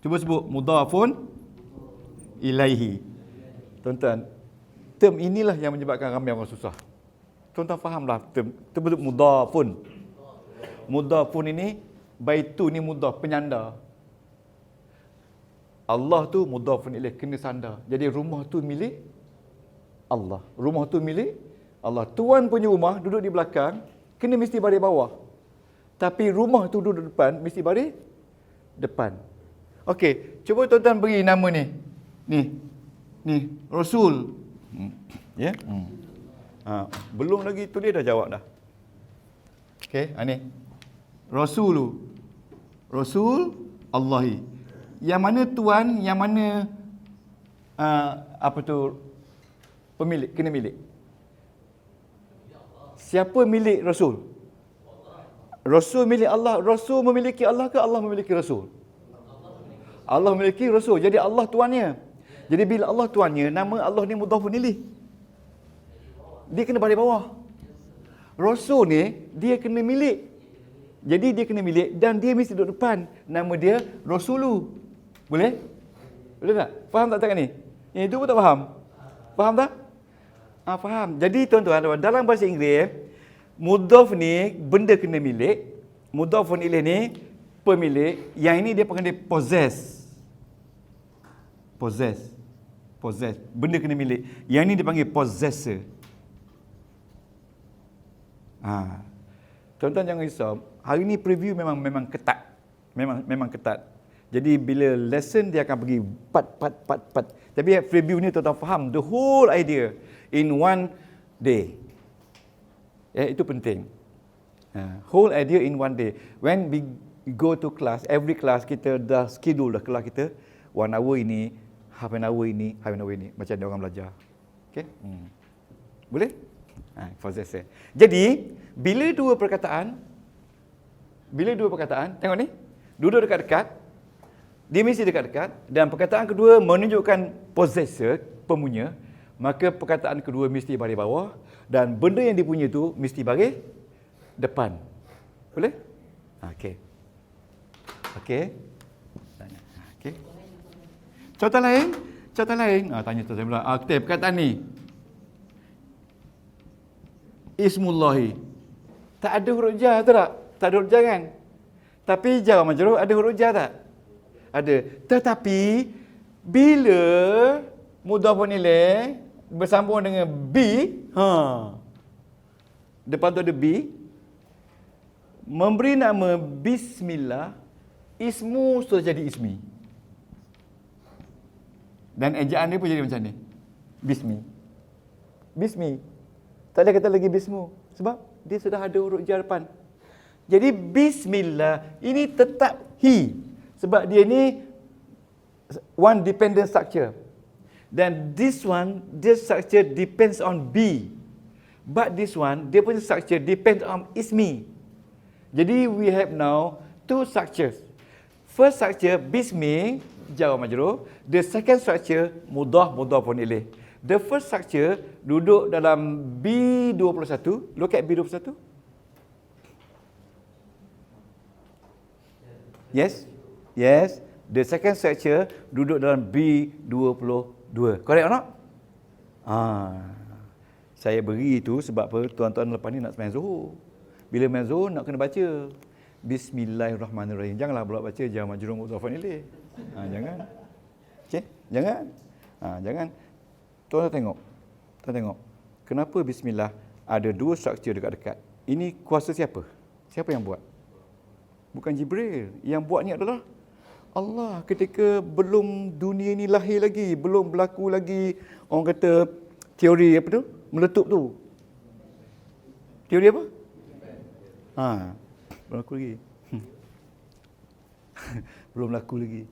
Speaker 1: Cuba sebut mudhafun ilaihi. Tuan-tuan, term inilah yang menyebabkan ramai orang susah. Tuan-tuan fahamlah term betul mudhafun. Mudhafun ini, baitu ni mudhaf, penyandar. Allah tu mudhafun ilaih, kena sandar. Jadi rumah tu milik Allah. Rumah tu milik Allah. Tuan punya rumah duduk di belakang, kena mesti baris bawah. Tapi rumah tu duduk depan, mesti baris depan. Okey, cuba tuan-tuan beri nama ni. Ni, Rasul. Ya? Belum lagi tu dia dah jawab dah. Okey, ni. Rasul Allahi. Yang mana tuan, yang mana pemilik, kena milik. Siapa milik Rasul? Rasul milik Allah. Rasul memiliki Allah ke Allah memiliki Rasul? Allah memiliki Rasul. Jadi Allah tuannya. Jadi bila Allah tuannya, nama Allah ni mudhafun ilaih. Dia kena baris bawah. Rasul ni, dia kena milik. Jadi dia kena milik dan dia mesti duduk depan. Nama dia Rasulu. Boleh? Boleh tak? Faham tak cakap ni? Yang itu pun tak faham? Faham tak? Faham. Jadi tuan-tuan, dalam bahasa Inggeris, mudhaf ni benda kena milik. Mudhafun ilaih ni pemilik. Yang ini dia panggil dia possess. Benda kena milik. Yang ini dipanggil possessor. Tuan-tuan jangan risau. Hari ni preview memang ketat. Memang ketat. Jadi bila lesson dia akan pergi part. Tapi preview ni tuan-tuan faham the whole idea in one day. Itu penting. Whole idea in one day. When we go to class, every class kita dah schedule dah kelas kita 1 hour ini, half an hour ini, macam ada orang belajar. Okay? Boleh? Proses. Jadi, bila dua perkataan, tengok ni, duduk dekat-dekat, dia mesti dekat-dekat, dan perkataan kedua menunjukkan possessor, pemunya, maka perkataan kedua mesti baris bawah, dan benda yang dipunya tu mesti baris depan. Boleh? Okey. Contoh lain? Tanya tu saya pula. Okey, perkataan ni. Ismullahi. Tak ada huruf jar tak? Tak ada huruf jar kan? Tapi jar majrur ada huruf jar tak? Ada. Tetapi bila mudhafun ilaih bersambung dengan B, depan tu ada B, memberi nama bismillah, ismu sudah jadi ismi. Dan ejaan dia pun jadi macam ni. Bismi. Tak ada kata lagi bismu. Sebab dia sudah ada huruf jar depan. Jadi bismillah ini tetap he. Sebab dia ni one dependent structure. Dan this structure depends on B. But this one, dia punya structure depends on ismi. Jadi we have now two structures. First structure bismi, jar majrur. The second structure mudhafun ilaih. The first structure duduk dalam B21. Look at B21. Yes. The second structure duduk dalam B22. Correct or not? Saya beri itu sebab apa? Tuan-tuan lepas ni nak sembahyang Zuhur. Bila sembahyang Zuhur nak kena baca Bismillahirrahmanirrahim. Janganlah pula baca jar majrur mudhafun ilaih. Jangan. Okey? Jangan. Jangan. Tuan-tuan tengok. Kenapa bismillah ada dua struktur dekat-dekat? Ini kuasa siapa? Siapa yang buat? Bukan Jibril. Yang buat ni adalah Allah. Ketika belum dunia ni lahir lagi, belum berlaku lagi, orang kata teori apa tu? Meletup tu. Teori apa? Belum laku lagi. Belum laku lagi.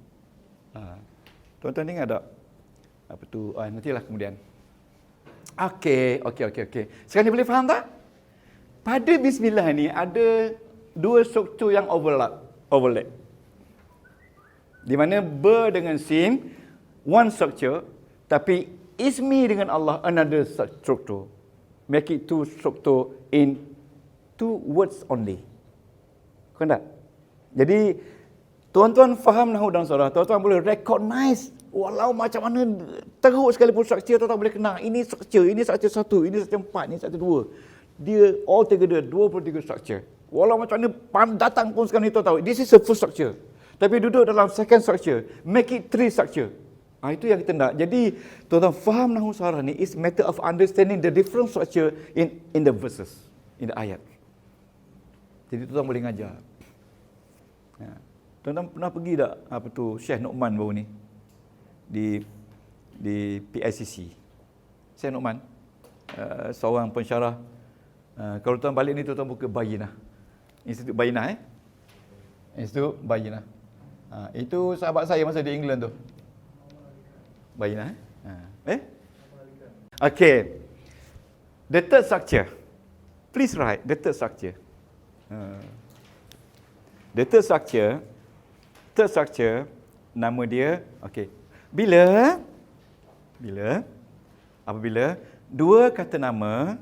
Speaker 1: Tuan-tuan ingat tak? Apa tu? Nantilah kemudian. Okey. Sekarang ni boleh faham tak? Pada bismillah ni ada dua struktur yang overlap. Di mana ber dengan sin one structure, tapi ismi dengan Allah another structure. Make it two structure in two words only. Kan tak? Jadi tuan-tuan faham nahwu dan sarah, tuan-tuan boleh recognize walau macam mana teruk sekalipun struktur, tuan-tuan boleh kenal ini struktur 1, ini struktur 4, ini struktur 2. Dia all together 23 struktur. Walau macam mana datang pun sekarang ni tuan tahu, this is a full structure. Tapi duduk dalam second structure, make it 3 structure. Itu yang kita nak. Jadi tuan-tuan faham nahwu sarah ni is matter of understanding the different structure in the verses, in the ayat. Jadi tuan-tuan boleh ngajar. Tuan-tuan pernah pergi tak apa tu Syekh Nu'man baru ni di PICC. Syekh Nu'man seorang pensyarah. Kalau tuan balik ni tuan buka Bayinah. Institut Bayinah Institut Bayinah. Itu sahabat saya masa di England tu. Bayinah Okay. The third structure. Please write the third structure. The third structure nama dia apabila dua kata nama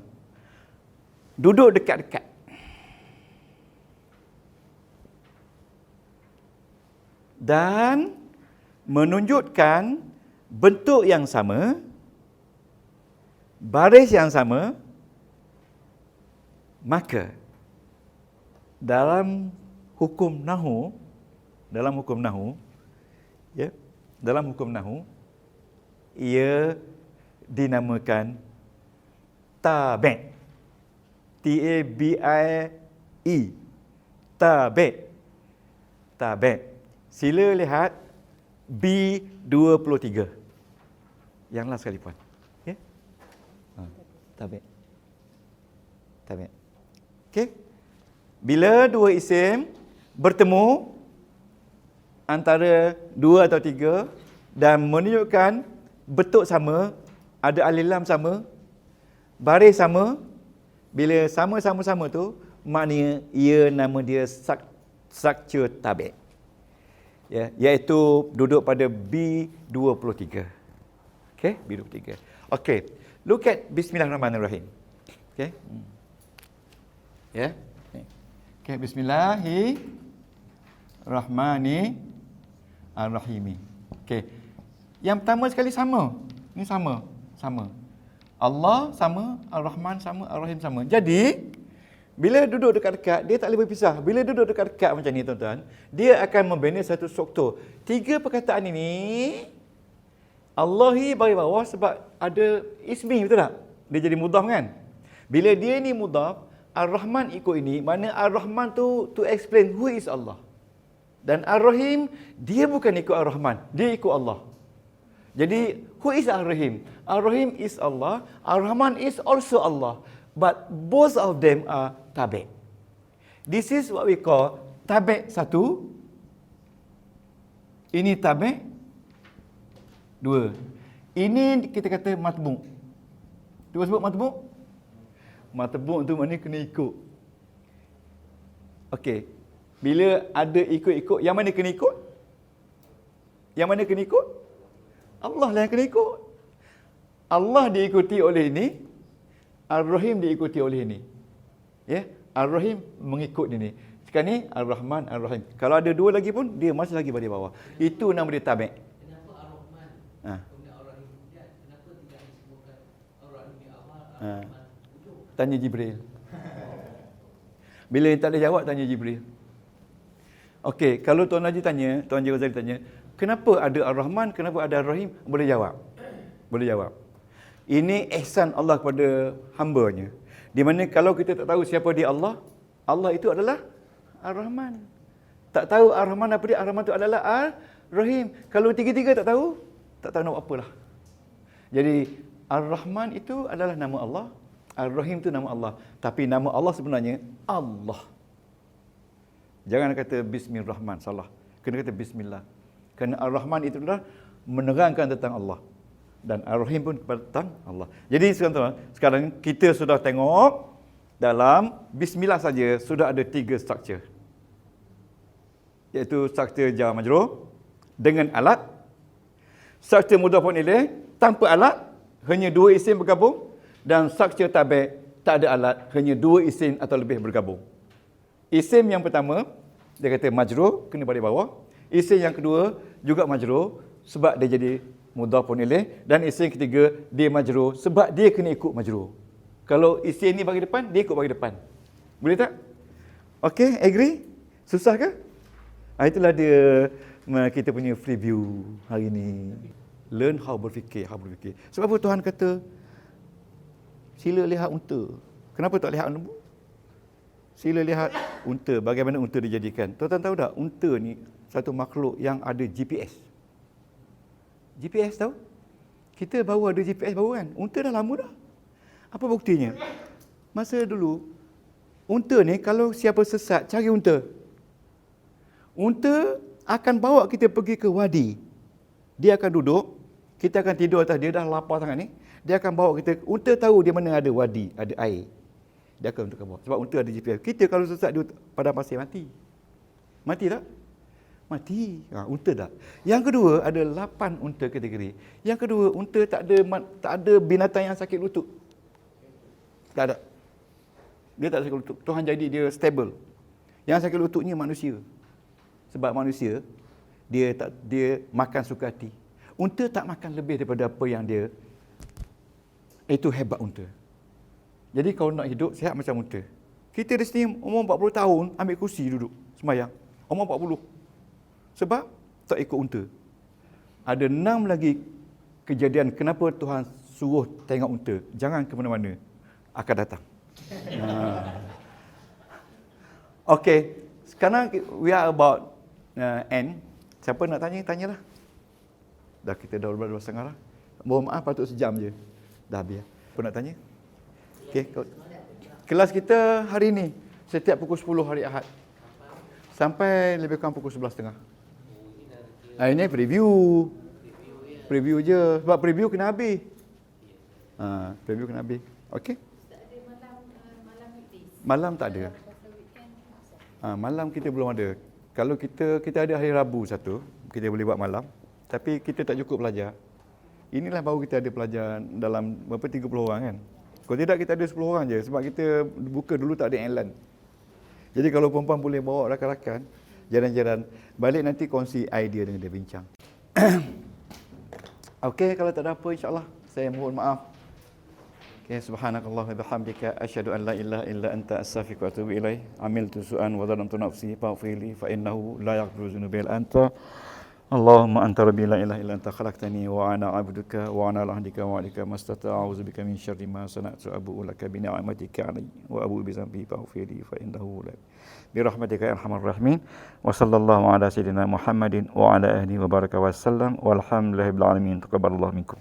Speaker 1: duduk dekat-dekat dan menunjukkan bentuk yang sama, baris yang sama, maka dalam hukum nahwu ia dinamakan tabi'. T-A-B-I-E. Tabi'. Sila lihat B23. Yang last sekali puan. Ya? Tabi'. Okey? Bila dua isim bertemu antara dua atau tiga dan menunjukkan bentuk sama, ada alif lam sama, baris sama, bila sama-sama tu, maknanya ia nama dia structure tabi'. Ya, iaitu duduk pada B23. Okey, B23. Okey, look at Bismillahirrahmanirrahim. Okey. Ya. Okey, Bismillahirrahmanirrahim. Okey. Yang pertama sekali sama. Ini sama. Allah sama, Ar-Rahman sama, Ar-Rahim sama. Jadi, bila duduk dekat-dekat, dia tak boleh berpisah. Bila duduk dekat-dekat macam ni, tuan-tuan, dia akan membina satu struktur. Tiga perkataan ini, Allahi bagi bawah sebab ada ismi, betul tak? Dia jadi mudhaf kan? Bila dia ni mudhaf, Ar-Rahman ikut ini, mana Ar-Rahman tu to explain who is Allah. Dan Ar-Rahim, dia bukan ikut Ar-Rahman, dia ikut Allah. Jadi, who is Ar-Rahim? Ar-Rahim is Allah, Ar-Rahman is also Allah. But both of them are tabi'. This is what we call tabi' satu. Ini tabi' dua. Ini kita kata matbu'. Cuba sebut matbu'. Matbu' tu maknanya kena ikut. Okey. Bila ada ikut-ikut, yang mana kena ikut? Yang mana kena ikut? Allah lah yang kena ikut. Allah diikuti oleh ini, Ar-Rahim diikuti oleh ini. Ya, Ar-Rahim mengikut ini. Sekarang ni Ar-Rahman, Ar-Rahim. Kalau ada dua lagi pun, dia masih lagi pada bawah. Itu nama dia tabi'.
Speaker 2: Kenapa Ar-Rahman? Kemudian Ar-Rahim. Kenapa tidak disebutkan Ar-Rahim ni awal, Ar-Rahman hujung?
Speaker 1: Tanya Jibril. Bila tak ada jawab, tanya Jibril. Okey, kalau Tuan Haji tanya, Tuan Haji Ghazali tanya, kenapa ada Ar-Rahman, kenapa ada Ar-Rahim? Boleh jawab. Boleh jawab. Ini ihsan Allah kepada hamba-Nya. Di mana kalau kita tak tahu siapa dia Allah, Allah itu adalah Ar-Rahman. Tak tahu Ar-Rahman apa dia, Ar-Rahman itu adalah Ar-Rahim. Kalau tiga-tiga tak tahu nak buat apalah. Jadi Ar-Rahman itu adalah nama Allah, Ar-Rahim itu nama Allah. Tapi nama Allah sebenarnya Allah. Jangan kata Bismillahirrahman, salah. Kena kata Bismillah. Kerana Ar-Rahman itu adalah menerangkan tentang Allah. Dan Ar-Rahim pun tentang Allah. Jadi sekarang kita sudah tengok dalam Bismillah saja sudah ada 3 struktur. Iaitu struktur jar majrur dengan alat, struktur mudhafun ilaih tanpa alat, hanya 2 isim bergabung, dan struktur tabi' tak ada alat, hanya 2 isim atau lebih bergabung. Isim yang pertama dia kata majrur, kena balik bawah. Isim yang kedua juga majrur sebab dia jadi mudhafun ilaih, dan isim ketiga dia majrur sebab dia kena ikut majrur. Kalau isim ni bagi depan, dia ikut bagi depan. Boleh tak? Okey, agree? Susah ke? Itulah dia kita punya preview hari ni. Learn how berfikir, Sebab apa Tuhan kata sila lihat unta. Kenapa tak lihat lembu? Sila lihat unta, bagaimana unta dijadikan. Tuan-tuan tahu tak, unta ni satu makhluk yang ada GPS. GPS tahu? Kita baru ada GPS baru kan? Unta dah lama dah. Apa buktinya? Masa dulu, unta ni kalau siapa sesat, cari unta. Unta akan bawa kita pergi ke wadi. Dia akan duduk, kita akan tidur atas dia, dah lapar sangat ni. Dia akan bawa kita, unta tahu di mana ada wadi, ada air. Dia akan bawa. Sebab unta ada GPS. Kita kalau sesat di padang pasir, mati. Mati tak? Mati. Unta tak. Yang kedua, ada 8 unta kategori. Yang kedua, unta tak ada binatang yang sakit lutut. Tak ada. Dia tak sakit lutut. Tuhan jadi dia stable. Yang sakit lututnya manusia. Sebab manusia, dia makan suka hati. Unta tak makan lebih daripada apa yang dia. Itu hebat unta. Jadi kalau nak hidup sihat macam unta. Kita di sini umur 40 tahun, ambil kursi duduk sembahyang. Umur 40. Sebab tak ikut unta. Ada 6 lagi kejadian kenapa Tuhan suruh tengok unta. Jangan ke mana-mana. Akan datang. Okey. Sekarang we are about end. Siapa nak tanya, tanyalah. Dah kita dah 12.30 dah. Mohon maaf patut sejam je. Dah habis. Apa nak tanya? Okey. Kelas kita hari ni setiap pukul 10 hari Ahad sampai lebih kurang pukul 11.30. Ini preview. Preview je. Sebab preview kena habis. Preview kena habis. Okey?
Speaker 3: Tak ada malam weekdays.
Speaker 1: Malam tak ada. Malam kita belum ada. Kalau kita ada hari Rabu satu, kita boleh buat malam. Tapi kita tak cukup pelajar. Inilah baru kita ada pelajar dalam berapa 30 orang kan. Kalau tidak kita ada 10 orang je sebab kita buka dulu tak ada iklan. Jadi kalau perempuan boleh bawa rakan-rakan, jalan-jalan, balik nanti kongsi idea dengan dia bincang. Okey, kalau tak ada apa insya-Allah saya mohon maaf. Okay, subhanakallah wa bihamdika asyhadu an la ilaha illa anta astaghfiruka wa atubu ilaik. Amiltu su'an wa zalamtu nafsi faghfirli fa innahu la yaghfiru dzunuba illa anta. Allahumma anta rabbi la ilaha illa anta khalaqtani wa ana 'abduka wa ana 'ala ahdika wa 'alika mastata'tu a'udzu bika min syarri ma sana'tu abu'u laka bi ni'matika 'alayya wa abu'u bi dhanbi faghfirli fa innahu la bi rahmatika ya arhamar rahimin. Wa sallallahu ala sayyidina Muhammadin wa ala alihi wa baraka wa sallam walhamdulillahi rabbil alamin. Taqabbalallahu minkum.